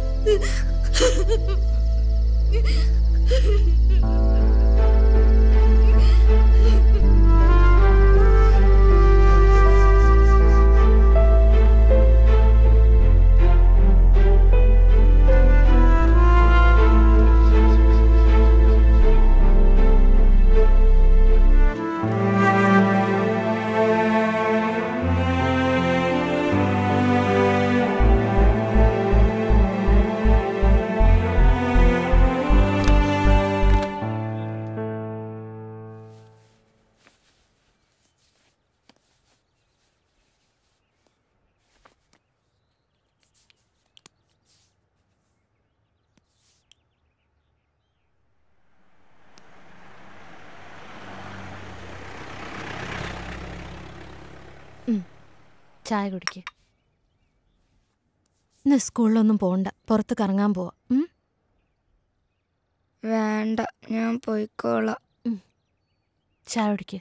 ചായ കുടിക്ക്. ഇന്ന് സ്കൂളിലൊന്നും പോണ്ട, പുറത്ത് കറങ്ങാൻ പോവാ. വേണ്ട, ഞാൻ പോയിക്കോളാം. ചായ കുടിക്ക്.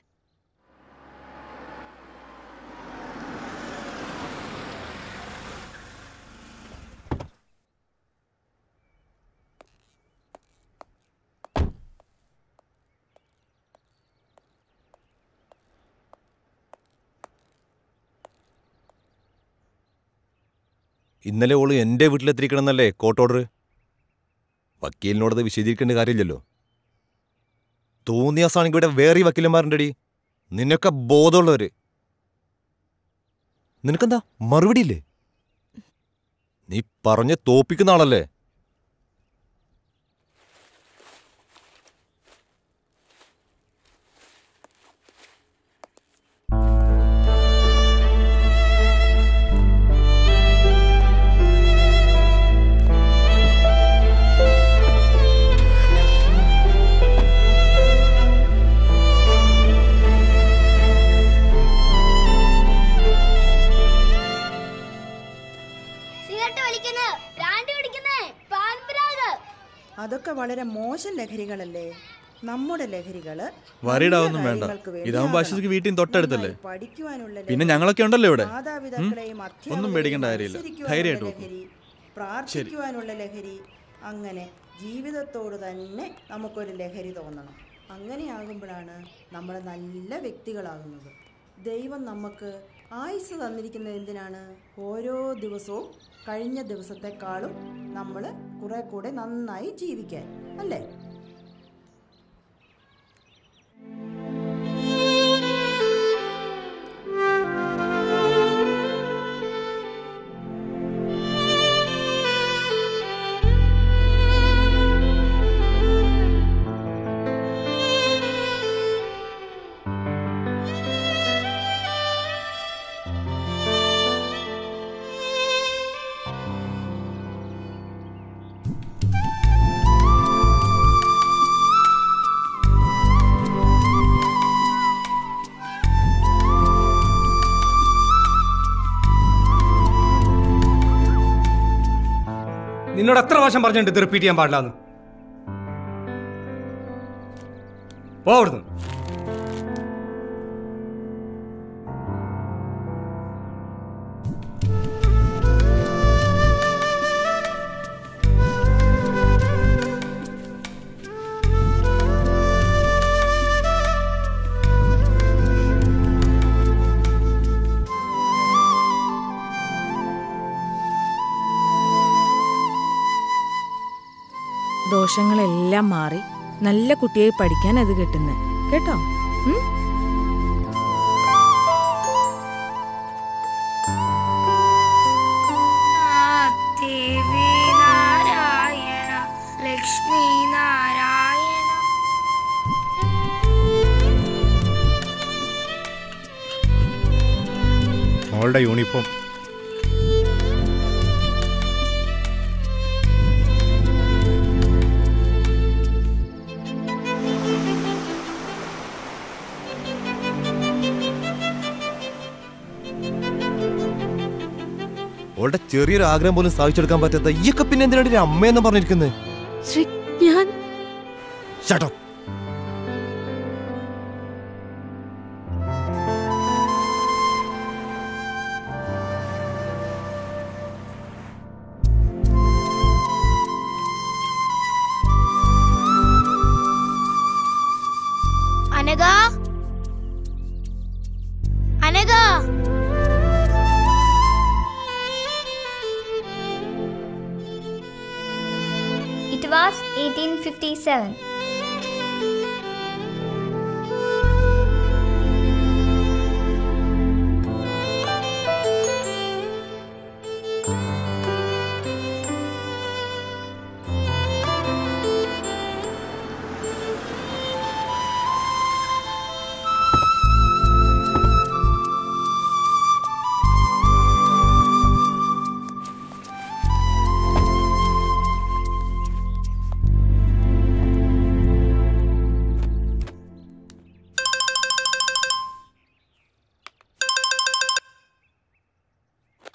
ഇന്നലെ ഓള് എൻ്റെ വീട്ടിലെത്തിരിക്കണമെന്നല്ലേ കോർട്ട് ഓർഡർ? വക്കീലിനോടത് വിശദീകരിക്കേണ്ട കാര്യമില്ലല്ലോ. തോന്നിയാസാണെങ്കിൽ ഇവിടെ വേറെ വക്കീലന്മാരുണ്ടടി, നിന്നൊക്കെ ബോധമുള്ളവര്. നിനക്കെന്താ മറുപടിയില്ലേ? നീ പറഞ്ഞ് തോപ്പിക്കുന്ന ആളല്ലേ? അതൊക്കെ വളരെ മോശം ലഹരികളല്ലേ? നമ്മുടെ ലഹരികള് വരീടാവൊന്നും വേണ്ട. ഇതാവുമ്പോ അശ്വതിക്ക് വീട്ടിൽ തൊട്ടടുത്തല്ലേ. പിന്നെ ഞങ്ങളൊക്കെ ഉണ്ടല്ലോ ഇവിടെ. ഒന്നും പേടിക്കേണ്ട കാര്യമില്ല. ധൈര്യമായിട്ട് നോക്കും. പ്രാർത്ഥിക്കുവാനുള്ള ലഹരി, അങ്ങനെ ജീവിതത്തോട് തന്നെ നമുക്കൊരു ലഹരി തോന്നണം. അങ്ങനെയാകുമ്പോഴാണ് നമ്മൾ നല്ല വ്യക്തികളാകുന്നത്. ദൈവം നമുക്ക് ആയുസ് തന്നിരിക്കുന്നത് എന്തിനാണ്? ഓരോ ദിവസവും കഴിഞ്ഞ ദിവസത്തെക്കാളും നമ്മൾ കുറെ കൂടെ നന്നായി ജീവിക്കാൻ, അല്ലേ? നിന്നോട് എത്ര പ്രാവശ്യം പറഞ്ഞിട്ടുണ്ട് ഇത് റിപ്പീറ്റ് ചെയ്യാൻ പാടില്ലാന്ന്? പോവിടുന്നു. ദോഷങ്ങളെല്ലാം മാറി നല്ല കുട്ടിയായി പഠിക്കാൻ അത് കിട്ടുന്നത് കേട്ടോ. ദേവി നാരായണ ലക്ഷ്മി നാരായണ. മോളുടെ യൂണിഫോം അവളുടെ ചെറിയൊരു ആഗ്രഹം പോലും സാധിച്ചെടുക്കാൻ പറ്റാത്ത ഈയൊക്കെ പിന്നെ എന്തിനാണ് ഒരു അമ്മയെന്ന് പറഞ്ഞിരിക്കുന്നത്? Anagha, Anagha. It was 1857.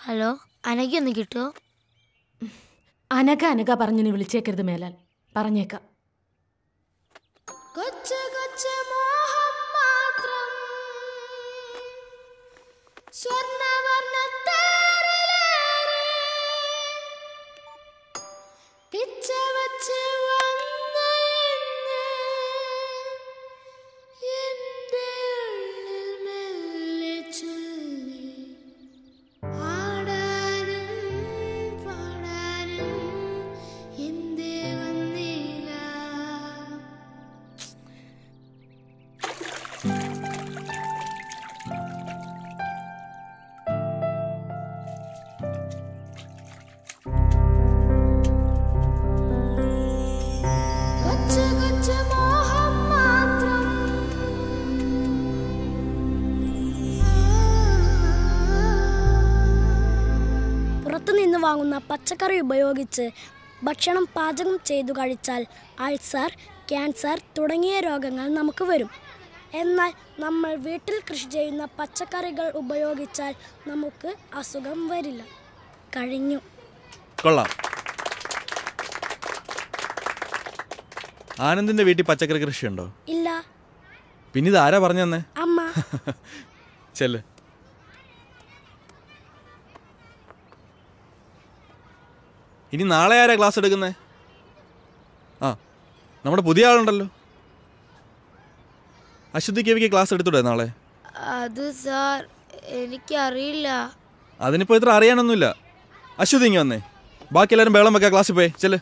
Hello, Anagha ഒന്ന് കിട്ടോ? അനഘ അനഘ പറഞ്ഞു നീ വിളിച്ചേക്കരുത് മേലാൽ. പറഞ്ഞേക്കാം. കൊച്ചു കൊച്ചു മോഹം മാത്രം സ്വർണ്ണവർണ്ണത്തേരിലേറി പിച്ച വച്ച് വന്ന ഇന്ന് എൻ്റെ ഉള്ളിൽ മെല്ലെ ചൊല്ലി ആടാനും പാടാനും എന്തേ വന്നില്ല. കൊച്ചു കൊച്ചു മോഹം മാത്രം പുറത്തുനിന്ന് വാങ്ങുന്ന പച്ചക്കറി ഉപയോഗിച്ച് ഭക്ഷണം പാചകം ചെയ്തു കഴിച്ചാൽ അൾസർ, ക്യാൻസർ തുടങ്ങിയ രോഗങ്ങൾ നമുക്ക് വരും. എന്നാൽ നമ്മൾ വീട്ടിൽ കൃഷി ചെയ്യുന്ന പച്ചക്കറികൾ ഉപയോഗിച്ചാൽ നമുക്ക് അസുഖം വരില്ല. കഴിഞ്ഞു. കൊള്ളാം. ആനന്ദിന്റെ വീട്ടിൽ പച്ചക്കറി കൃഷിയുണ്ടോ? ഇല്ല. പിന്നെ ഇത് ആരാ പറഞ്ഞു തന്നെ? അമ്മ. ചെല്ല്. ഇനി നാളെ ആരാ ക്ലാസ് എടുക്കുന്നേ? ആ, നമ്മുടെ പുതിയ ആളുണ്ടല്ലോ. അശ്വതി കേവിക്ക് ക്ലാസ് എടുത്തൂടെ നാളെ? അത് സാർ എനിക്കറിയില്ല. അതിനിപ്പോ ഇത്ര അറിയാനൊന്നുമില്ല. അശ്വതി ഇങ്ങ് വന്നേ. ബാക്കി എല്ലാവരും ബഹളം വെക്കാം, ക്ലാസ്സിൽ പോയി ചെല്ല്.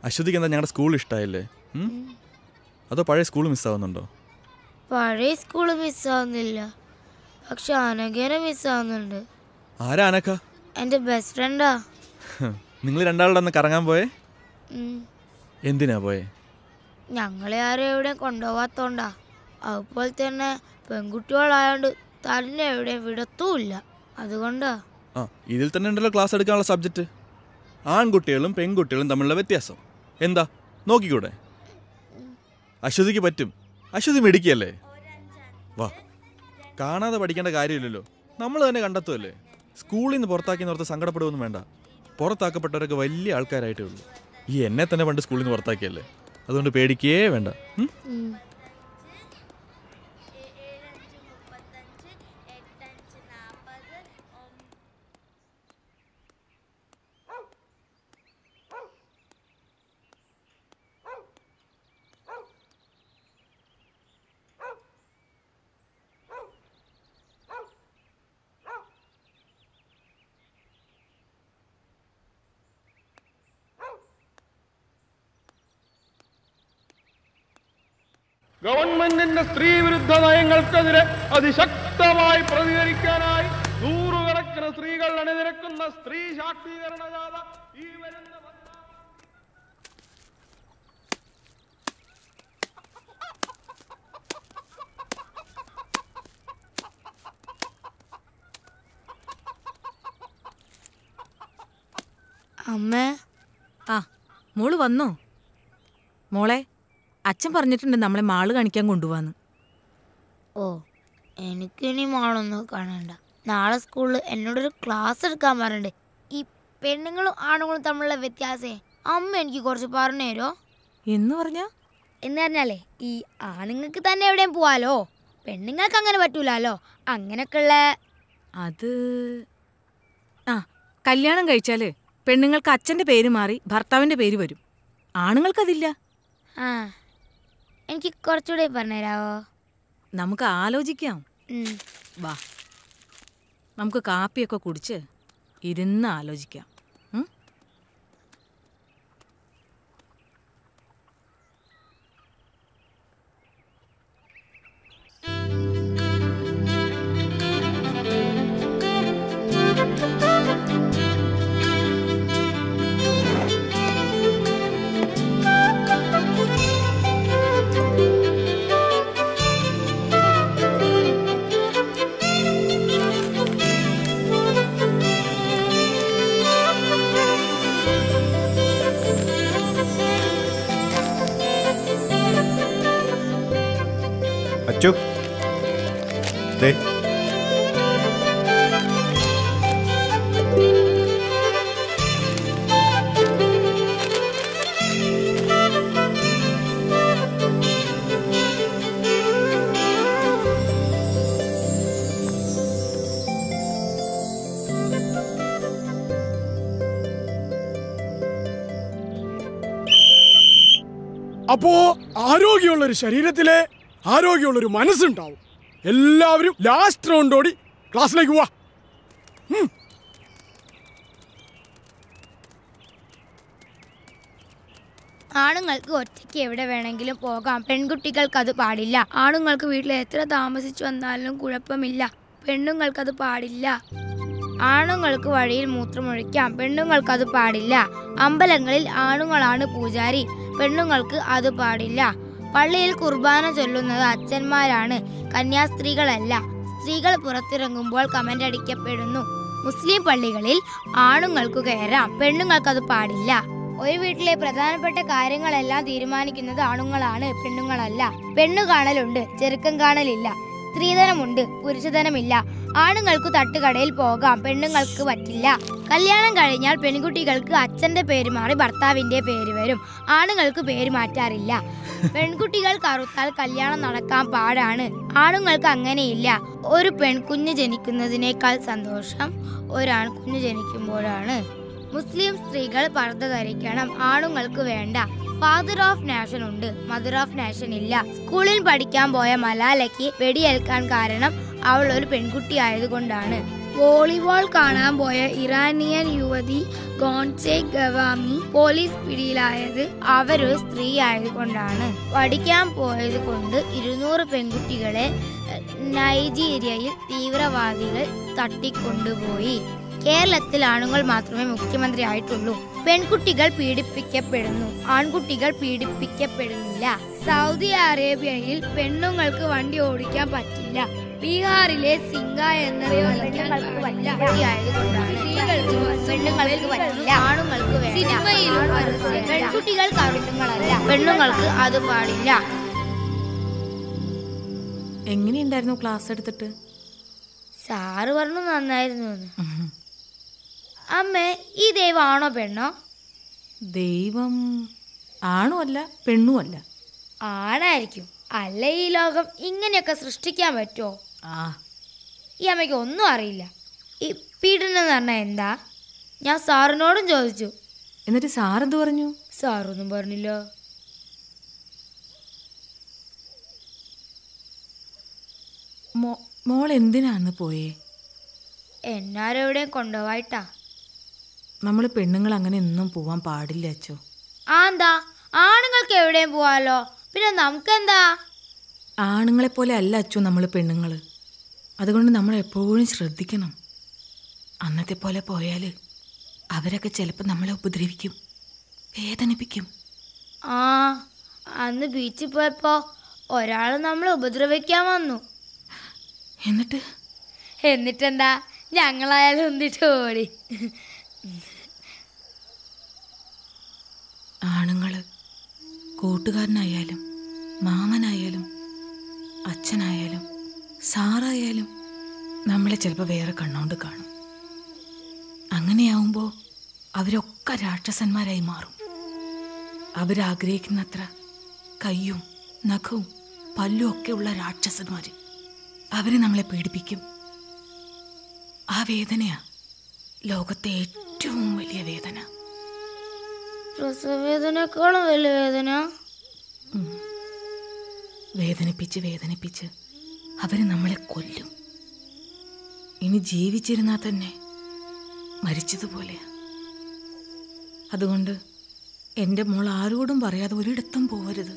അശ്വതിക്ക് എന്താ ഞങ്ങളുടെ സ്കൂൾ ഇഷ്ടമായില്ലേ? അതോ പഴയ സ്കൂൾ മിസ്സാവുന്നുണ്ടോ? പഴയ സ്കൂള് മിസ്സാവുന്നില്ല, പക്ഷെ അനഘേനെ മിസ്സാവുന്നുണ്ട്. ആരാ അനക്ക? എന്റെ ബെസ്റ്റ് ഫ്രണ്ടാ. നിങ്ങൾ രണ്ടാളുടെ ഒന്ന് കറങ്ങാൻ പോയേ? എന്തിനാ പോയേ? ഞങ്ങളെ ആരും എവിടെയും കൊണ്ടുപോകാത്തോണ്ടാ. അതുപോലെ തന്നെ പെൺകുട്ടികളായോണ്ട് തന്നെ എവിടെയും വിടത്തുമില്ല, അതുകൊണ്ടാ. ആ, ഇതിൽ തന്നെ ഉണ്ടല്ലോ ക്ലാസ് എടുക്കാനുള്ള സബ്ജക്റ്റ്. ആൺകുട്ടികളും പെൺകുട്ടികളും തമ്മിലുള്ള വ്യത്യാസം എന്താ നോക്കിക്കൂടെ? അശ്വതിക്ക് പറ്റും. അശ്വതി മിടുക്കിയല്ലേ? വാ, കാണാതെ പഠിക്കേണ്ട കാര്യമില്ലല്ലോ, നമ്മൾ തന്നെ കണ്ടെത്തുമല്ലേ. സ്കൂളിൽ നിന്ന് പുറത്താക്കി നിർത്ത് സങ്കടപ്പെടുകയൊന്നും വേണ്ട. പുറത്താക്കപ്പെട്ടവരൊക്കെ വലിയ ആൾക്കാരായിട്ടേ ഉള്ളൂ. ഈ എന്നെ തന്നെ പണ്ട് സ്കൂളിൽ നിന്ന് പുറത്താക്കിയല്ലേ, അതുകൊണ്ട് പേടിക്കേ വേണ്ട. ഗവൺമെന്റിന്റെ സ്ത്രീവിരുദ്ധ നയങ്ങൾക്കെതിരെ അതിശക്തമായി പ്രതികരിക്കാനായി നൂറുകണക്കിന് സ്ത്രീകൾ അണിനിരക്കുന്ന സ്ത്രീ ശാക്തീകരണ ജാഥ ഈ വരുന്ന അമ്മേ. ആ, മോള് വന്നോ? മോളെ, അച്ഛൻ പറഞ്ഞിട്ടുണ്ട് നമ്മളെ മാള് കാണിക്കാൻ കൊണ്ടുപോവാന്ന്. ഓ, എനിക്കിനി മാളൊന്നും കാണണ്ട. നാളെ സ്കൂളിൽ എന്നോടൊരു ക്ലാസ് എടുക്കാൻ പറഞ്ഞിട്ടുണ്ട്. ഈ പെണ്ണുങ്ങളും ആണുങ്ങളും തമ്മിലുള്ള വ്യത്യാസേ അമ്മ എനിക്ക് കുറച്ച് പറഞ്ഞു തരോ? എന്ന് പറഞ്ഞാലേ, ഈ ആണുങ്ങൾക്ക് തന്നെ എവിടെയും പോവാലോ, പെണ്ണുങ്ങൾക്ക് അങ്ങനെ പറ്റൂലോ. അങ്ങനെയൊക്കെയുള്ള അത് ആ, കല്യാണം കഴിച്ചാല് പെണ്ണുങ്ങൾക്ക് അച്ഛന്റെ പേര് മാറി ഭർത്താവിന്റെ പേര് വരും. ആണുങ്ങൾക്കതില്ല. ആ, എനിക്ക് കുറച്ചുകൂടെ പറഞ്ഞുതരാവോ? നമുക്ക് ആലോചിക്കാം. വാ, നമുക്ക് കാപ്പിയൊക്കെ കുടിച്ച് ഇരുന്ന് ആലോചിക്കാം. അച്ചു, ദേ അപ്പോ ആരോഗ്യമുള്ളൊരു ശരീരത്തിലെ ആരോഗ്യമുള്ളൊരു മനസ്സുണ്ടാവും. എല്ലാവരും ലാസ്റ്റ് റൗണ്ട് ഓടി ക്ലാസ്സിലേക്ക് പോവാ. ആണുങ്ങൾക്ക് ഒറ്റയ്ക്ക് എവിടെ വേണമെങ്കിലും പോകാം, പെൺകുട്ടികൾക്ക് അത് പാടില്ല. ആണുങ്ങൾക്ക് വീട്ടിൽ എത്ര താമസിച്ചു വന്നാലും കുഴപ്പമില്ല, പെണ്ണുങ്ങൾക്കത് പാടില്ല. ആണുങ്ങൾക്ക് വഴിയിൽ മൂത്രമൊഴിക്കാം, പെണ്ണുങ്ങൾക്കത് പാടില്ല. അമ്പലങ്ങളിൽ ആണുങ്ങളാണ് പൂജാരി, പെണ്ണുങ്ങൾക്ക് അത് പാടില്ല. പള്ളിയിൽ കുർബാന ചൊല്ലുന്നത് അച്ഛന്മാരാണ്, കന്യാസ്ത്രീകളല്ല. സ്ത്രീകൾ പുറത്തിറങ്ങുമ്പോൾ കമന്റ് അടിക്കപ്പെടുന്നു. മുസ്ലിം പള്ളികളിൽ ആണുങ്ങൾക്ക് കയറാം, പെണ്ണുങ്ങൾക്കത് പാടില്ല. ഒരു വീട്ടിലെ പ്രധാനപ്പെട്ട കാര്യങ്ങളെല്ലാം തീരുമാനിക്കുന്നത് ആണുങ്ങളാണ്, പെണ്ണുങ്ങളല്ല. പെണ്ണു കാണലുണ്ട്, ചെറുക്കം കാണലില്ല. സ്ത്രീധനമുണ്ട്, പുരുഷധനമില്ല. ആണുങ്ങൾക്ക് തട്ടുകടയിൽ പോകാം, പെണ്ണുങ്ങൾക്ക് പറ്റില്ല. കല്യാണം കഴിഞ്ഞാൽ പെൺകുട്ടികൾക്ക് അച്ഛന്റെ പേര് മാറി ഭർത്താവിന്റെ പേര് വരും. ആണുങ്ങൾക്ക് പേര് മാറ്റാറില്ല. പെൺകുട്ടികൾ കറുത്താൽ കല്യാണം നടക്കാൻ പാടാണ്. ആണുങ്ങൾക്ക് അങ്ങനെയില്ല. ഒരു പെൺകുഞ്ഞ് ജനിക്കുന്നതിനേക്കാൾ സന്തോഷം ഒരാൺകുഞ്ഞ് ജനിക്കുമ്പോഴാണ്. മുസ്ലിം സ്ത്രീകൾ പർദ്ദ ധരിക്കണം, ആണുങ്ങൾക്ക് വേണ്ട. ഫാദർ ഓഫ് നാഷൻ ഉണ്ട്, മദർ ഓഫ് നാഷൻ ഇല്ല. സ്കൂളിൽ പഠിക്കാൻ പോയ മലാലയ്ക്ക് വെടിയേൽക്കാൻ കാരണം അവൾ ഒരു പെൺകുട്ടി ആയതുകൊണ്ടാണ്. വോളിബോൾ കാണാൻ പോയ ഇറാനിയൻ യുവതി ഗോൺസെ ഗവാമി പോലീസ് പിടിയിലായത് അവരൊരു സ്ത്രീ ആയതുകൊണ്ടാണ്. പഠിക്കാൻ പോയത് കൊണ്ട് 200 പെൺകുട്ടികളെ നൈജീരിയയിൽ തീവ്രവാദികൾ തട്ടിക്കൊണ്ടുപോയി. കേരളത്തിൽ ആണുങ്ങൾ മാത്രമേ മുഖ്യമന്ത്രി ആയിട്ടുള്ളൂ. പെൺകുട്ടികൾ പീഡിപ്പിക്കപ്പെടുന്നു, ആൺകുട്ടികൾ പീഡിപ്പിക്കപ്പെടുന്നില്ല. സൗദി അറേബ്യയിൽ പെണ്ണുങ്ങൾക്ക് വണ്ടി ഓടിക്കാൻ പറ്റില്ല. ബീഹാറിലെ സിംഗ എന്ന പെണ്ണുങ്ങൾക്ക് പറ്റില്ല, ആണുങ്ങൾക്ക് വേണ്ട. സിനിമയിലും പെൺകുട്ടികൾ കറുത്തുങ്ങളല്ല, പെണ്ണുങ്ങൾക്ക് അത് പാടില്ല. എങ്ങനെയുണ്ടായിരുന്നു ക്ലാസ് എടുത്തിട്ട്? സാറ് പറഞ്ഞു നന്നായിരുന്നു. അമ്മേ, ഈ ദൈവം ആണോ പെണ്ണോ? ദൈവം ആണും അല്ല പെണ്ണും അല്ല. ആണായിരിക്കും, അല്ല ഈ ലോകം ഇങ്ങനെയൊക്കെ സൃഷ്ടിക്കാൻ പറ്റുമോ? ഈ അമ്മയ്ക്ക് ഒന്നും അറിയില്ല. ഈ പീഡനം എന്ന് പറഞ്ഞാൽ എന്താ? ഞാൻ സാറിനോടും ചോദിച്ചു. എന്നിട്ട് സാറെന്ത് പറഞ്ഞു? സാറൊന്നും പറഞ്ഞില്ല. മോൾ എന്തിനാന്ന് പോയേ? എന്നാരെവിടെയും കൊണ്ടുപോയിട്ടാ. നമ്മൾ പെണ്ണുങ്ങൾ അങ്ങനെ ഒന്നും പോവാൻ പാടില്ല അച്ചോ. എന്താ, ആണുങ്ങൾക്ക് എവിടെയും പോവാലോ, പിന്നെ നമുക്കെന്താ? ആണുങ്ങളെ പോലെ അല്ല അച്ചോ നമ്മൾ പെണ്ണുങ്ങൾ. അതുകൊണ്ട് നമ്മൾ എപ്പോഴും ശ്രദ്ധിക്കണം. അന്നത്തെ പോലെ പോയാൽ അവരൊക്കെ ചിലപ്പോൾ നമ്മളെ ഉപദ്രവിക്കും, വേദനിപ്പിക്കും. അന്ന് ബീച്ചിൽ പോയപ്പോ ഒരാൾ നമ്മളെ ഉപദ്രവിക്കാൻ വന്നു. എന്നിട്ടെന്താ, ഞങ്ങളായാലും ഒന്നിട്ട് ഓടി. ആണുങ്ങൾ കൂട്ടുകാരനായാലും മാമനായാലും അച്ഛനായാലും സാറായാലും നമ്മളെ ചിലപ്പോൾ വേറെ കണ്ണുകൊണ്ട് കാണും. അങ്ങനെയാവുമ്പോൾ അവരൊക്കെ രാക്ഷസന്മാരായി മാറും. അവരാഗ്രഹിക്കുന്നത്ര കയ്യും നഖവും പല്ലും ഒക്കെ ഉള്ള രാക്ഷസന്മാർ അവർ നമ്മളെ പീഡിപ്പിക്കും. ആ വേദനയാ ലോകത്തെ ഏറ്റവും വലിയ വേദന. പ്രസവവേദനേക്കാളും വലിയ വേദന. വേദനിപ്പിച്ച് വേദനിപ്പിച്ച് അവര് നമ്മളെ കൊല്ലും. ഇനി ജീവിച്ചിരുന്നാൽ തന്നെ മരിച്ചതുപോലെയാ. അതുകൊണ്ട് എൻ്റെ മോൾ ആരോടും പറയാതെ ഒരിടത്തും പോവരുത്.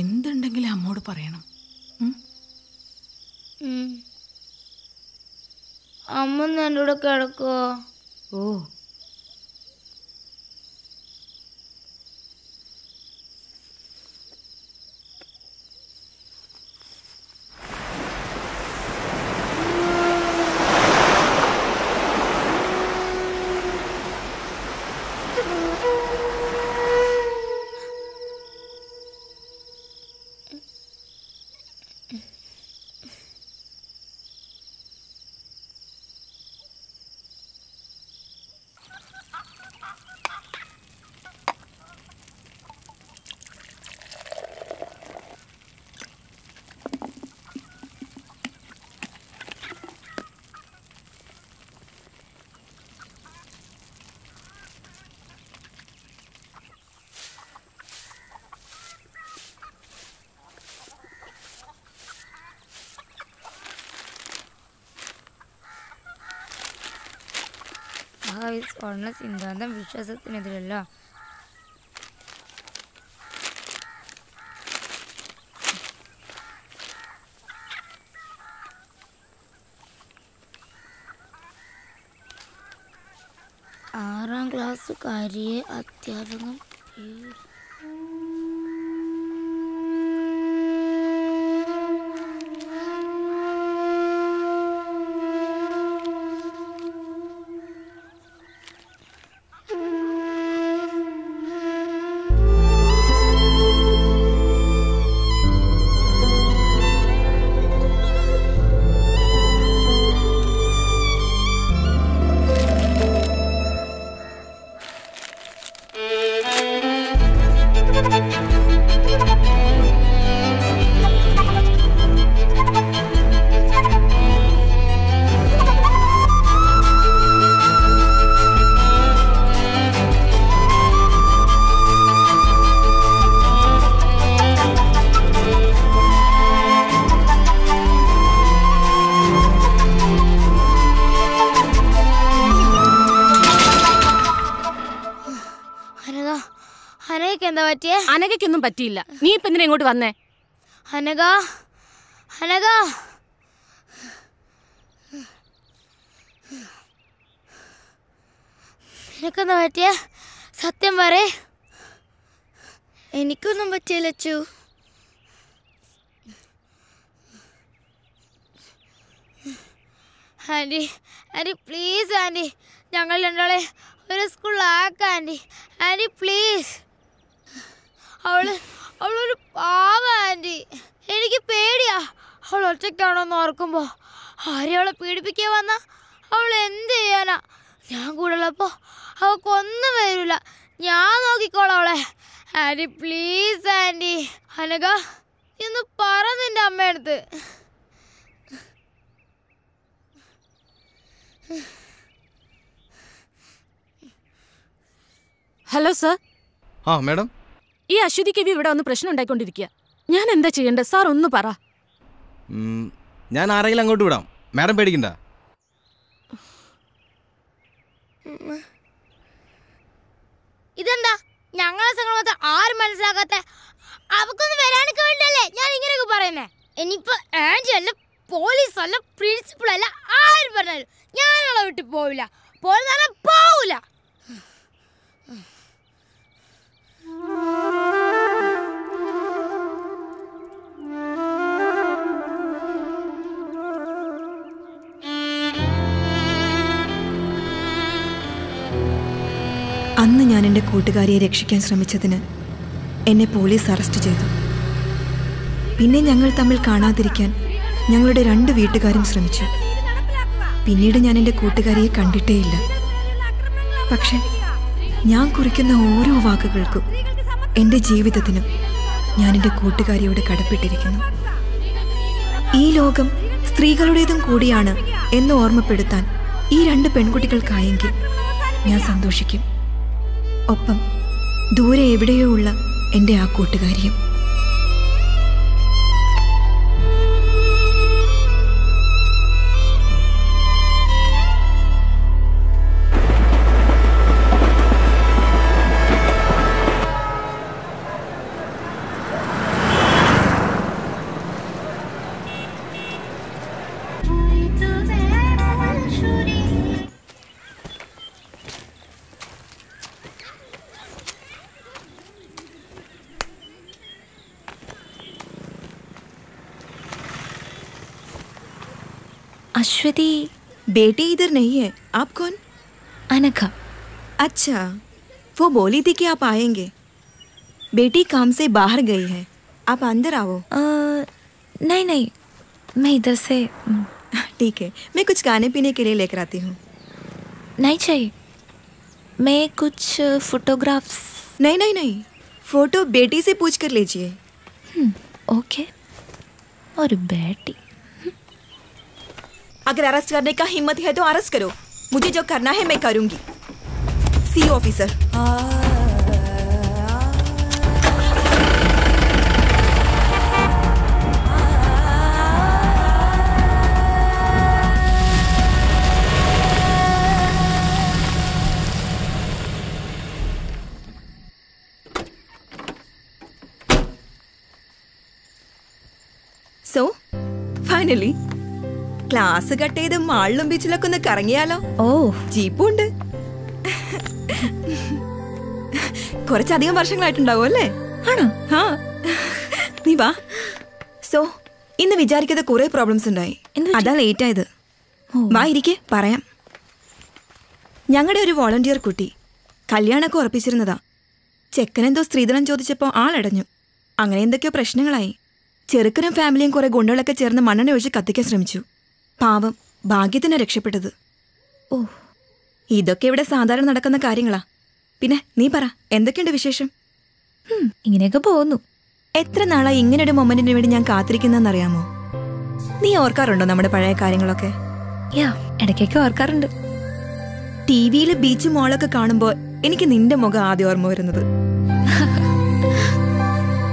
എന്തുണ്ടെങ്കിലും അമ്മോട് പറയണം. അമ്മ എൻ്റെ കൂടെ കിടക്കുവോ? ഓ, സ്വർണ്ണ സിദ്ധാന്തം വിശ്വാസത്തിനെതിരല്ല. ആറാം ക്ലാസ്സുകാരിയെ അധ്യാപകൻ അനഘയ്ക്കൊന്നും പറ്റിയില്ല. നീ ഇപ്പൊ എന്തിനാ ഇങ്ങോട്ട് വന്നേ? അനഘ, അനഘ, നിനക്കെന്താ പറ്റിയ? സത്യം പറ. എനിക്കൊന്നും പറ്റിയില്ല Achu. Aunty, aunty please aunty, ഞങ്ങൾ രണ്ടാളെ ഒരു സ്കൂളിലാക്കാം ആൻറ്റി. Aunty please. അവളൊരു പാവ ആൻറ്റി. എനിക്ക് പേടിയാ അവൾ ഒറ്റയ്ക്കാണോന്ന് ഓർക്കുമ്പോൾ. ആരെയും അവളെ പീഡിപ്പിക്കാൻ വന്നാ അവൾ എന്ത് ചെയ്യാനാ? ഞാൻ കൂടെ ഉള്ളപ്പോൾ അവൾക്കൊന്നും വരില്ല. ഞാൻ നോക്കിക്കോളാം അവളെ. Anti please anti. അനഘ, ഇന്ന് പറ നിന്റെ അമ്മയടുത്ത്. Hello sir. ആ മാഡം, ഈ അശ്വതി കവി ഇവിടെ വന്ന് പ്രശ്നം ഉണ്ടായിക്കൊണ്ടിരിക്കുക. ഞാൻ എന്താ ചെയ്യേണ്ടത് സാർ? ഒന്ന് പറ. ഞാൻ ആരെങ്കിലും അങ്ങോട്ട് വിടാം, മാഡം പേടിക്കണ്ട. ഇതെന്താ ഞങ്ങളെ സംഘടന ആരും മനസ്സിലാക്കാത്ത? അവക്കൊന്നും വരാനൊക്കെ വേണ്ടല്ലേ ഞാൻ ഇങ്ങനെയൊക്കെ പറയുന്നേ. ഇനിയിപ്പോ ആൻറ്റി അല്ല, പോലീസ് അല്ല, പ്രിൻസിപ്പൾ അല്ല, ആരും പറഞ്ഞാലും ഞാനുള്ള വിട്ട് പോവില്ല. പോവില്ല. അന്ന് ഞാൻ എൻ്റെ കൂട്ടുകാരിയെ രക്ഷിക്കാൻ ശ്രമിച്ചതിന് എന്നെ പോലീസ് അറസ്റ്റ് ചെയ്തു. പിന്നെ ഞങ്ങൾ തമ്മിൽ കാണാതിരിക്കാൻ ഞങ്ങളുടെ 2 വീട്ടുകാരും ശ്രമിച്ചു. പിന്നീട് ഞാൻ എൻ്റെ കൂട്ടുകാരിയെ കണ്ടിട്ടേയില്ല. പക്ഷെ ഞാൻ കുറിക്കുന്ന ഓരോ വാക്കുകൾക്കും, എൻ്റെ ജീവിതത്തിനും ഞാൻ എൻ്റെ കൂട്ടുകാരിയോട് കടപ്പെട്ടിരിക്കുന്നു. ഈ ലോകം സ്ത്രീകളുടേതും കൂടിയാണ് എന്ന് ഓർമ്മപ്പെടുത്താൻ ഈ 2 പെൺകുട്ടികൾക്കായെങ്കിൽ ഞാൻ സന്തോഷിക്കും. ഒപ്പം ദൂരെ എവിടെയോ ഉള്ള എൻ്റെ ആ കൂട്ടുകാരിയും. अश्वती बेटी इधर नहीं है. आप कौन? अनघा. अच्छा, वो बोली थी कि आप आएंगे. बेटी काम से बाहर गई है, आप अंदर आओ. नहीं नहीं, मैं इधर से. ठीक है, मैं कुछ खाने पीने के लिए लेकर आती हूँ. नहीं चाहिए, मैं कुछ फोटोग्राफ्स. नहीं नहीं नहीं, फोटो बेटी से पूछ कर लीजिए. ओके. और बेटी, अगर अरेस्ट करने का हिम्मत है तो अरेस्ट करो. मुझे जो करना है मैं करूंगी. See officer. So, finally, class cut ചെയ്ത് മാളിലും ബീച്ചിലൊക്കെ ഒന്ന് കറങ്ങിയാലോ? ഓ, ജീപ്പുണ്ട്. കുറച്ചധികം വർഷങ്ങളായിട്ടുണ്ടാവും അല്ലേ? ആണോ? ആ, നീ വാ. സോ ഇന്ന് വിചാരിക്കാതെ കുറെ പ്രോബ്ലംസ് ഉണ്ടായി, അതാ ലേറ്റ് ആയത്. വാ ഇരിക്കെ, പറയാം. ഞങ്ങളുടെ ഒരു വോളണ്ടിയർ കുട്ടി കല്യാണമൊക്കെ ഉറപ്പിച്ചിരുന്നതാ. ചെക്കനെന്തോ സ്ത്രീധനം ചോദിച്ചപ്പോൾ ആളടഞ്ഞു. അങ്ങനെ എന്തൊക്കെയോ പ്രശ്നങ്ങളായി. ചെറുക്കനും ഫാമിലിയും കുറെ ഗുണ്ടകളൊക്കെ ചേർന്ന് മണ്ണെണ്ണ ഒഴിച്ച് കത്തിക്കാൻ ശ്രമിച്ചു. പാവം, ഭാഗ്യത്തിനാ രക്ഷപ്പെട്ടത്. ഓ, ഇതൊക്കെ ഇവിടെ സാധാരണ നടക്കുന്ന കാര്യങ്ങളാ. പിന്നെ നീ പറ, എന്തൊക്കെയുണ്ട് വിശേഷം? ഇങ്ങനെയൊക്കെ പോകുന്നു. എത്ര നാളായി ഇങ്ങനൊരു മൊമെന്റിന് വേണ്ടി ഞാൻ കാത്തിരിക്കുന്നറിയാമോ? നീ ഓർക്കാറുണ്ടോ നമ്മുടെ പഴയ കാര്യങ്ങളൊക്കെ? ഇടയ്ക്കൊക്കെ ഓർക്കാറുണ്ട്. ടിവിയില് ബീച്ച് മോളൊക്കെ കാണുമ്പോ എനിക്ക് നിന്റെ മുഖം ആദ്യം ഓർമ്മ വരുന്നത്.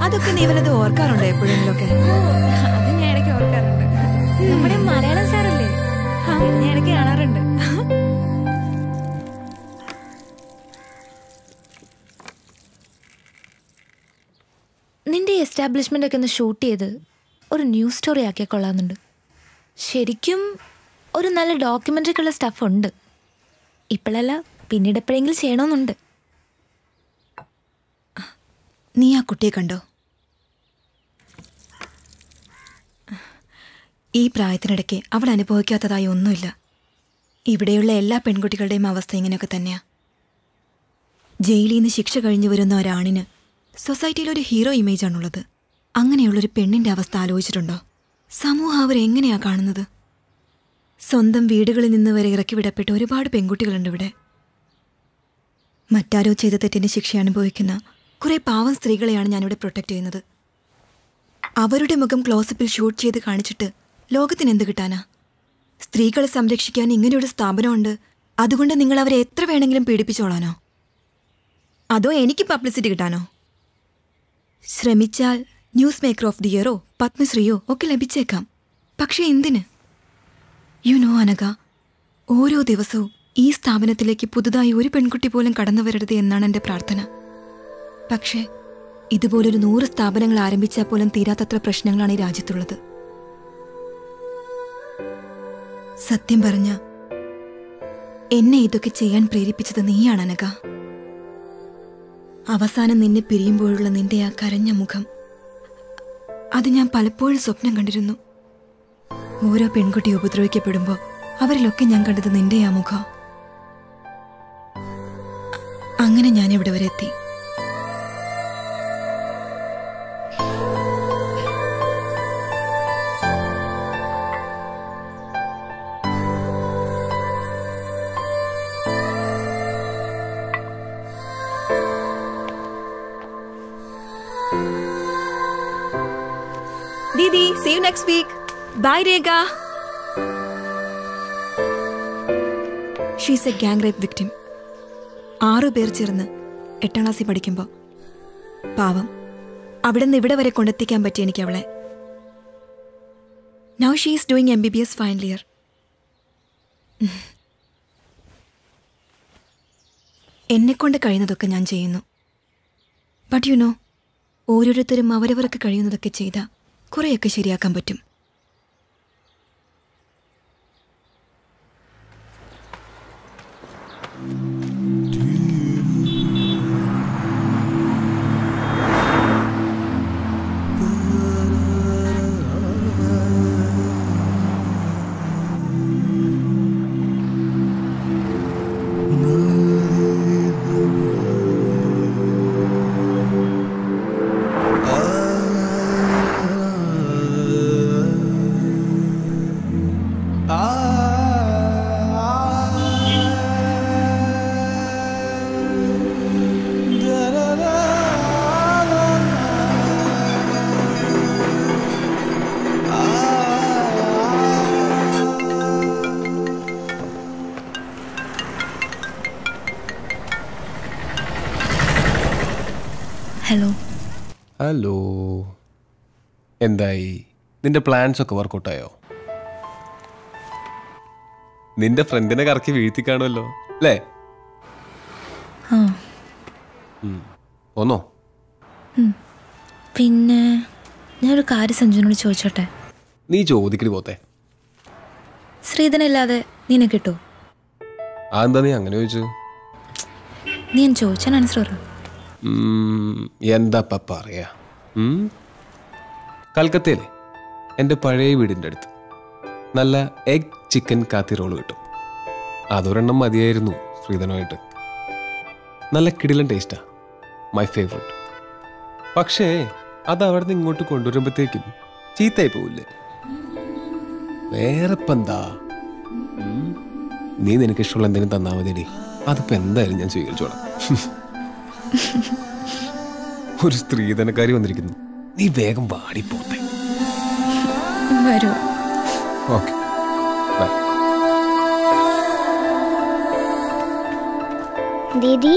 അതൊക്കെ നീ വല്ലത് ഓർക്കാറുണ്ടോ എപ്പോഴെങ്കിലൊക്കെ? അത് ഞാൻ ഇടയ്ക്ക് ഓർക്കാറുണ്ട്. നമ്മുടെ മലയാളം സാറല്ലേ, ഞാൻ ഇടയ്ക്ക് കാണാറുണ്ട്. നിന്റെ എസ്റ്റാബ്ലിഷ്മെന്റ് ഒക്കെ ഒന്ന് ഷൂട്ട് ചെയ്ത് ഒരു ന്യൂസ് സ്റ്റോറി ആക്കിയാൽ കൊള്ളാമെന്നുണ്ട്. ശരിക്കും ഒരു നല്ല ഡോക്യുമെൻ്ററിക്കുള്ള സ്റ്റഫ് ഉണ്ട്. ഇപ്പോഴല്ല, പിന്നീട് എപ്പോഴെങ്കിലും ചെയ്യണമെന്നുണ്ട്. നീ ആ കുട്ടിയെ കണ്ടോ? ഈ പ്രായത്തിനിടയ്ക്ക് അവൾ അനുഭവിക്കാത്തതായി ഒന്നുമില്ല. ഇവിടെയുള്ള എല്ലാ പെൺകുട്ടികളുടെയും അവസ്ഥ ഇങ്ങനെയൊക്കെ തന്നെയാ. ജയിലിൽ നിന്ന് ശിക്ഷ കഴിഞ്ഞു വരുന്ന ഒരാണിന് സൊസൈറ്റിയിൽ ഒരു ഹീറോ ഇമേജാണുള്ളത്. അങ്ങനെയുള്ളൊരു പെണ്ണിൻ്റെ അവസ്ഥ ആലോചിച്ചിട്ടുണ്ടോ? സമൂഹം അവരെങ്ങനെയാ കാണുന്നത്? സ്വന്തം വീടുകളിൽ നിന്ന് വരെ ഇറക്കി വിടപ്പെട്ട ഒരുപാട് പെൺകുട്ടികളുണ്ട് ഇവിടെ. മറ്റാരോ ചെയ്ത തെറ്റിൻ്റെ ശിക്ഷ അനുഭവിക്കുന്ന കുറേ പാവം സ്ത്രീകളെയാണ് ഞാനിവിടെ പ്രൊട്ടക്റ്റ് ചെയ്യുന്നത്. അവരുടെ മുഖം ക്ലോസപ്പിൽ ഷൂട്ട് ചെയ്ത് കാണിച്ചിട്ട് ലോകത്തിന് എന്ത് കിട്ടാനാ? സ്ത്രീകളെ സംരക്ഷിക്കാൻ ഇങ്ങനെയൊരു സ്ഥാപനമുണ്ട്, അതുകൊണ്ട് നിങ്ങൾ അവരെ എത്ര വേണമെങ്കിലും പീഡിപ്പിച്ചോളാനോ? അതോ എനിക്ക് പബ്ലിസിറ്റി കിട്ടാനോ? ശ്രമിച്ചാൽ ന്യൂസ് മേക്കർ ഓഫ് ദി ഇയറോ പത്മശ്രീയോ ഒക്കെ ലഭിച്ചേക്കാം. പക്ഷെ എന്തിന്? അനഘ, ഓരോ ദിവസവും ഈ സ്ഥാപനത്തിലേക്ക് പുതുതായി ഒരു പെൺകുട്ടി പോലും കടന്നു വരരുത് എന്നാണ് എൻ്റെ പ്രാർത്ഥന. പക്ഷേ ഇതുപോലൊരു 100 സ്ഥാപനങ്ങൾ ആരംഭിച്ചാൽ പോലും തീരാത്തത്ര പ്രശ്നങ്ങളാണ് ഈ രാജ്യത്തുള്ളത്. സത്യം പറഞ്ഞ എന്നെ ഇതൊക്കെ ചെയ്യാൻ പ്രേരിപ്പിച്ചത് നീയാണ് അനഘ. അവസാനം നിന്നെ പിരിയുമ്പോഴുള്ള നിന്റെ ആ കരഞ്ഞ മുഖം, അത് ഞാൻ പലപ്പോഴും സ്വപ്നം കണ്ടിരുന്നു. ഓരോ പെൺകുട്ടി ഉപദ്രവിക്കപ്പെടുമ്പോൾ അവരിലൊക്കെ ഞാൻ കണ്ടത് നിന്റെ ആ മുഖം. അങ്ങനെ ഞാൻ ഇവിടെ വരെ എത്തി. Didi, see you next week. Bye, Rega. She's a gang rape victim. 6 പേർ ചേർന്ന് 8ാം ക്ലാസ്സിൽ പഠിക്കുമ്പോൾ പാവം അവിടെ നിന്ന് ഇവിടെ വരെ കൊണ്ടെത്തിക്കാൻ പറ്റി എനിക്ക് അവളെ. Now she is doing MBBS final year. എന്നെക്കൊണ്ട് കഴിയുന്നതൊക്കെ ഞാൻ ചെയ്യുന്നു. ബട്ട് യു നോ, ഓരോരുത്തരും അവരവർക്ക് കഴിയുന്നതൊക്കെ ചെയ്താൽ കുറേയൊക്കെ ശരിയാക്കാൻ പറ്റും. ഹലോ, എന്തായി? നിന്റെ പ്ലാൻസ് ഒക്കെ വർക്കൗട്ടായോ? നിന്റെ ഫ്രണ്ടിനെ കറക്കി വീഴ്ത്തി കാണുമല്ലോ അല്ലേ? ഒന്നോ? പിന്നെ ഞാനൊരു കാര്യം സഞ്ജുവിനോട് ചോദിച്ചോട്ടെ? നീ ചോദിക്കണി പോത്തെ. ശ്രീധനില്ലാതെ നിന്നെ കിട്ടൂ? അതെന്താ നീ അങ്ങനെ ചോദിച്ചു? നീ ഞാൻ ചോദിച്ചാൽ ആൻസർ പറ. എന്താ പറയാ? കൽക്കത്തയിലെ എൻ്റെ പഴയ വീടിൻ്റെ അടുത്ത് നല്ല എഗ് ചിക്കൻ കാത്തി റോള് കിട്ടും. അതൊരെണ്ണം മതിയായിരുന്നു ശ്രീധനുമായിട്ട്. നല്ല കിടിലൻ ടേസ്റ്റാ, മൈ ഫേവറേറ്റ്. പക്ഷേ അത് അവിടെ നിന്ന് ഇങ്ങോട്ട് കൊണ്ടുവരുമ്പോഴത്തേക്കും ചീത്തയായി പോവില്ലേ? വേറെപ്പെന്താ, നീ നിനക്ക് ഇഷ്ടമുള്ള എന്തെങ്കിലും തന്നാൽ മതിയടി, അതിപ്പോൾ എന്തായാലും ഞാൻ സ്വീകരിച്ചോളാം. ഒരു സ്ത്രീധനക്കാരി വന്നിരിക്കുന്നു. നീ വേഗം വാടി പോട്ടെ. വരൂ. ഓക്കെ. ദീദി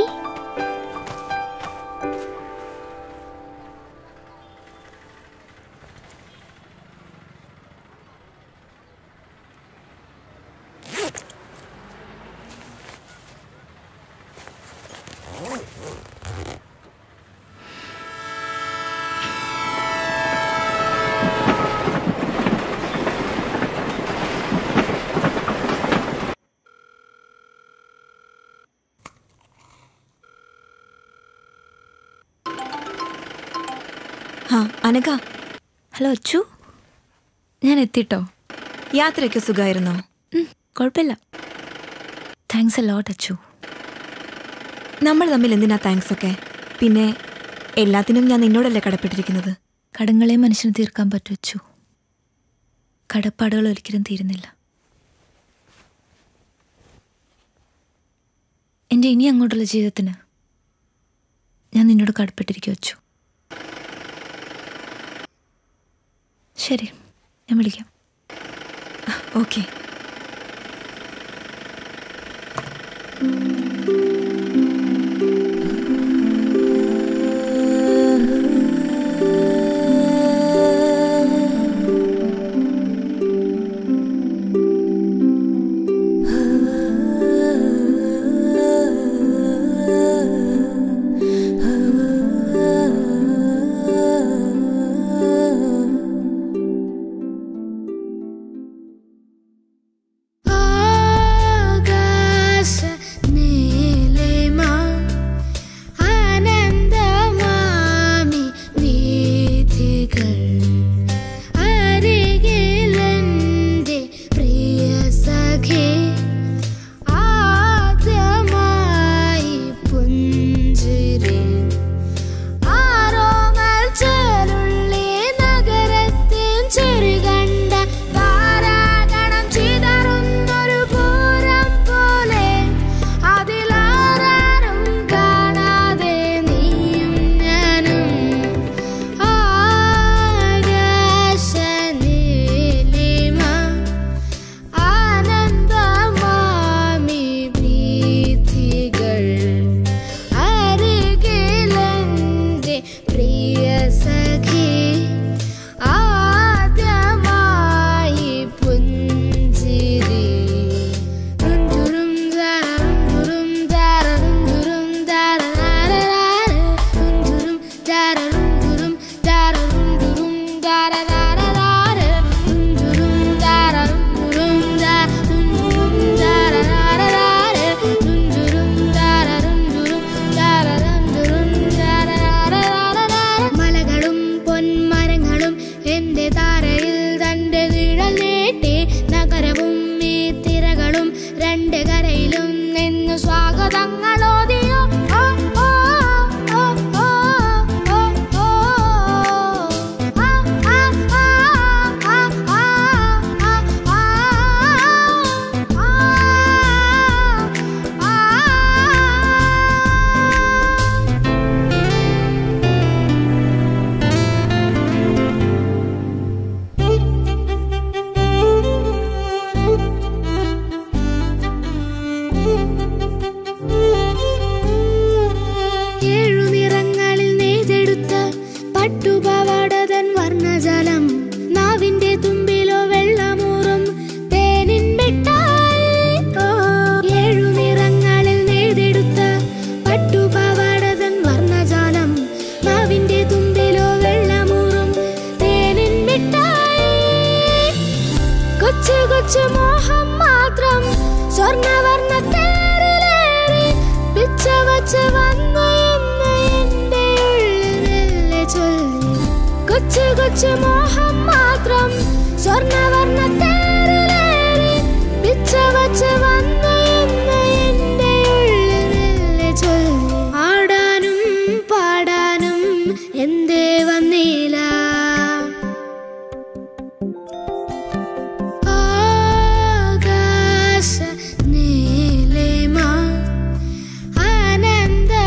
അനഘ. ഹലോ അച്ചു, ഞാൻ എത്തിട്ടോ. യാത്രയൊക്കെ സുഖമായിരുന്നോ? കുഴപ്പമില്ല. Thanks a lot Achu. നമ്മൾ തമ്മിൽ എന്തിനാ താങ്ക്സ് ഒക്കെ? പിന്നെ എല്ലാത്തിനും ഞാൻ നിന്നോടല്ലേ കടപ്പെട്ടിരിക്കുന്നത്. കടങ്ങളെ മനുഷ്യന് തീർക്കാൻ പറ്റും അച്ചു. കടപ്പാടുകൾ ഒരിക്കലും തീരുന്നില്ല. എൻ്റെ ഇനി അങ്ങോട്ടുള്ള ജീവിതത്തിന് ഞാൻ നിന്നോട് കടപ്പെട്ടിരിക്കും അച്ചു. ശരി, ഞാൻ വിളിക്കാം. ഓക്കെ.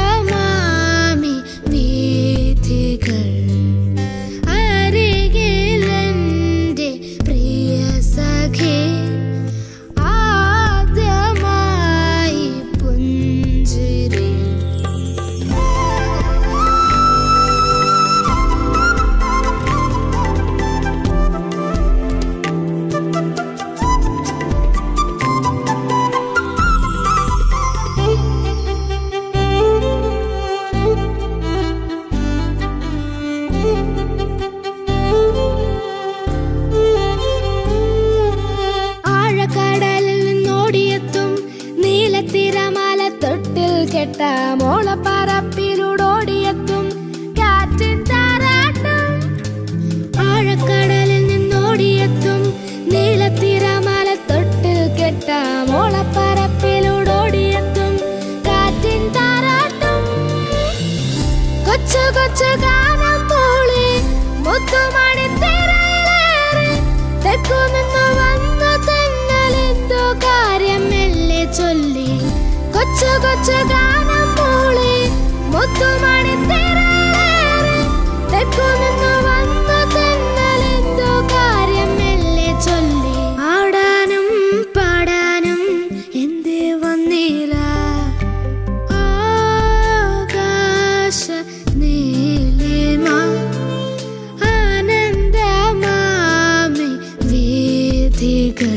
ആനന്ദമാമി വീഥി മുത്തുമണിത്തിരയിലേറി തെക്കു നിന്നു വന്ന തെന്നലെന്തോ കാര്യം മെല്ലെ ചൊല്ലി കൊച്ചു കൊച്ചു ഗാനം മൂളി മുത്തുമണിത്തിരയിലേറി തെക്കു നിന്നു വന്ന തെന്നലെന്തോ കാര്യം മെല്ലെ ചൊല്ലി ആടാനും പാടാനും എന്തേ വന്നില്ല ആകാശ നീലിമ ആനന്ദമാമി വീഥികൾ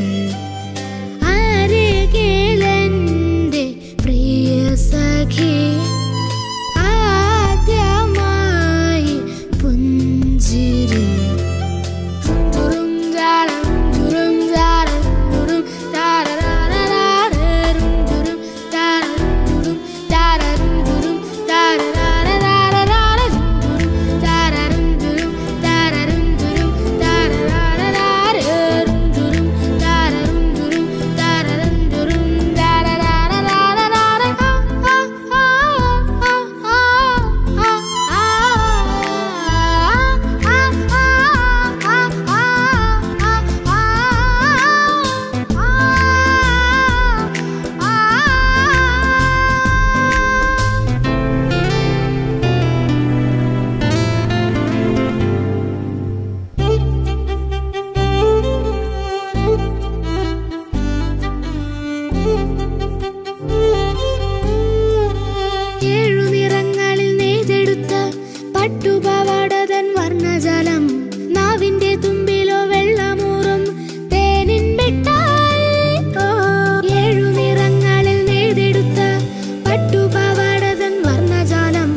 അരികിലെന്റെ പ്രിയ സഖി ആദ്യമായി പുഞ്ചിരി തുറും ജാരം തുറും ജാരം തുറും താരരാരരാരും തുറും താരം തുറും താരരും തുറും താരരാരരാരും തുറും താരരും തുറും താരരും തുറും താരരാരരാരും തുറും താരരും തുറും താരരും തുറും താരരാരരാരും ഏഴു നിറങ്ങളിൽ നെയ്തെടുത്ത പട്ടുപാവാടതൻ വർണ്ണജലം നാവിന്റെ തുമ്പിലോ വെള്ളമൂറും തേനിൻ മിഠായി. ഓ, ഏഴു നിറങ്ങളിൽ നെയ്തെടുത്ത പട്ടുപാവാടതൻ വർണ്ണജാലം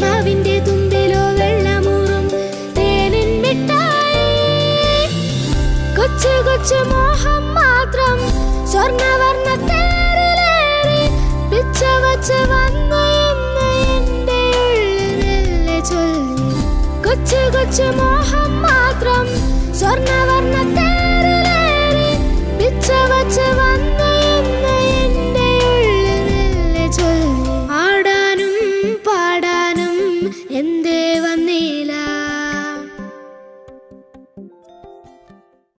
നാവിന്റെ തുമ്പിലോ വെള്ളമൂറും തേനിൻ മിഠായി. കൊച്ചു കൊച്ചു മോഹം മാത്രം സ്വർണ്ണവർണ്ണ തേരിലേറി പിച്ച വച്ച് വന്നു എന്ന് എന്റെ ഉള്ളിൽ മെല്ലെ ചൊല്ലി കൊച്ചു കൊച്ചു മോഹം മാത്രം സ്വർണ്ണവർണ്ണ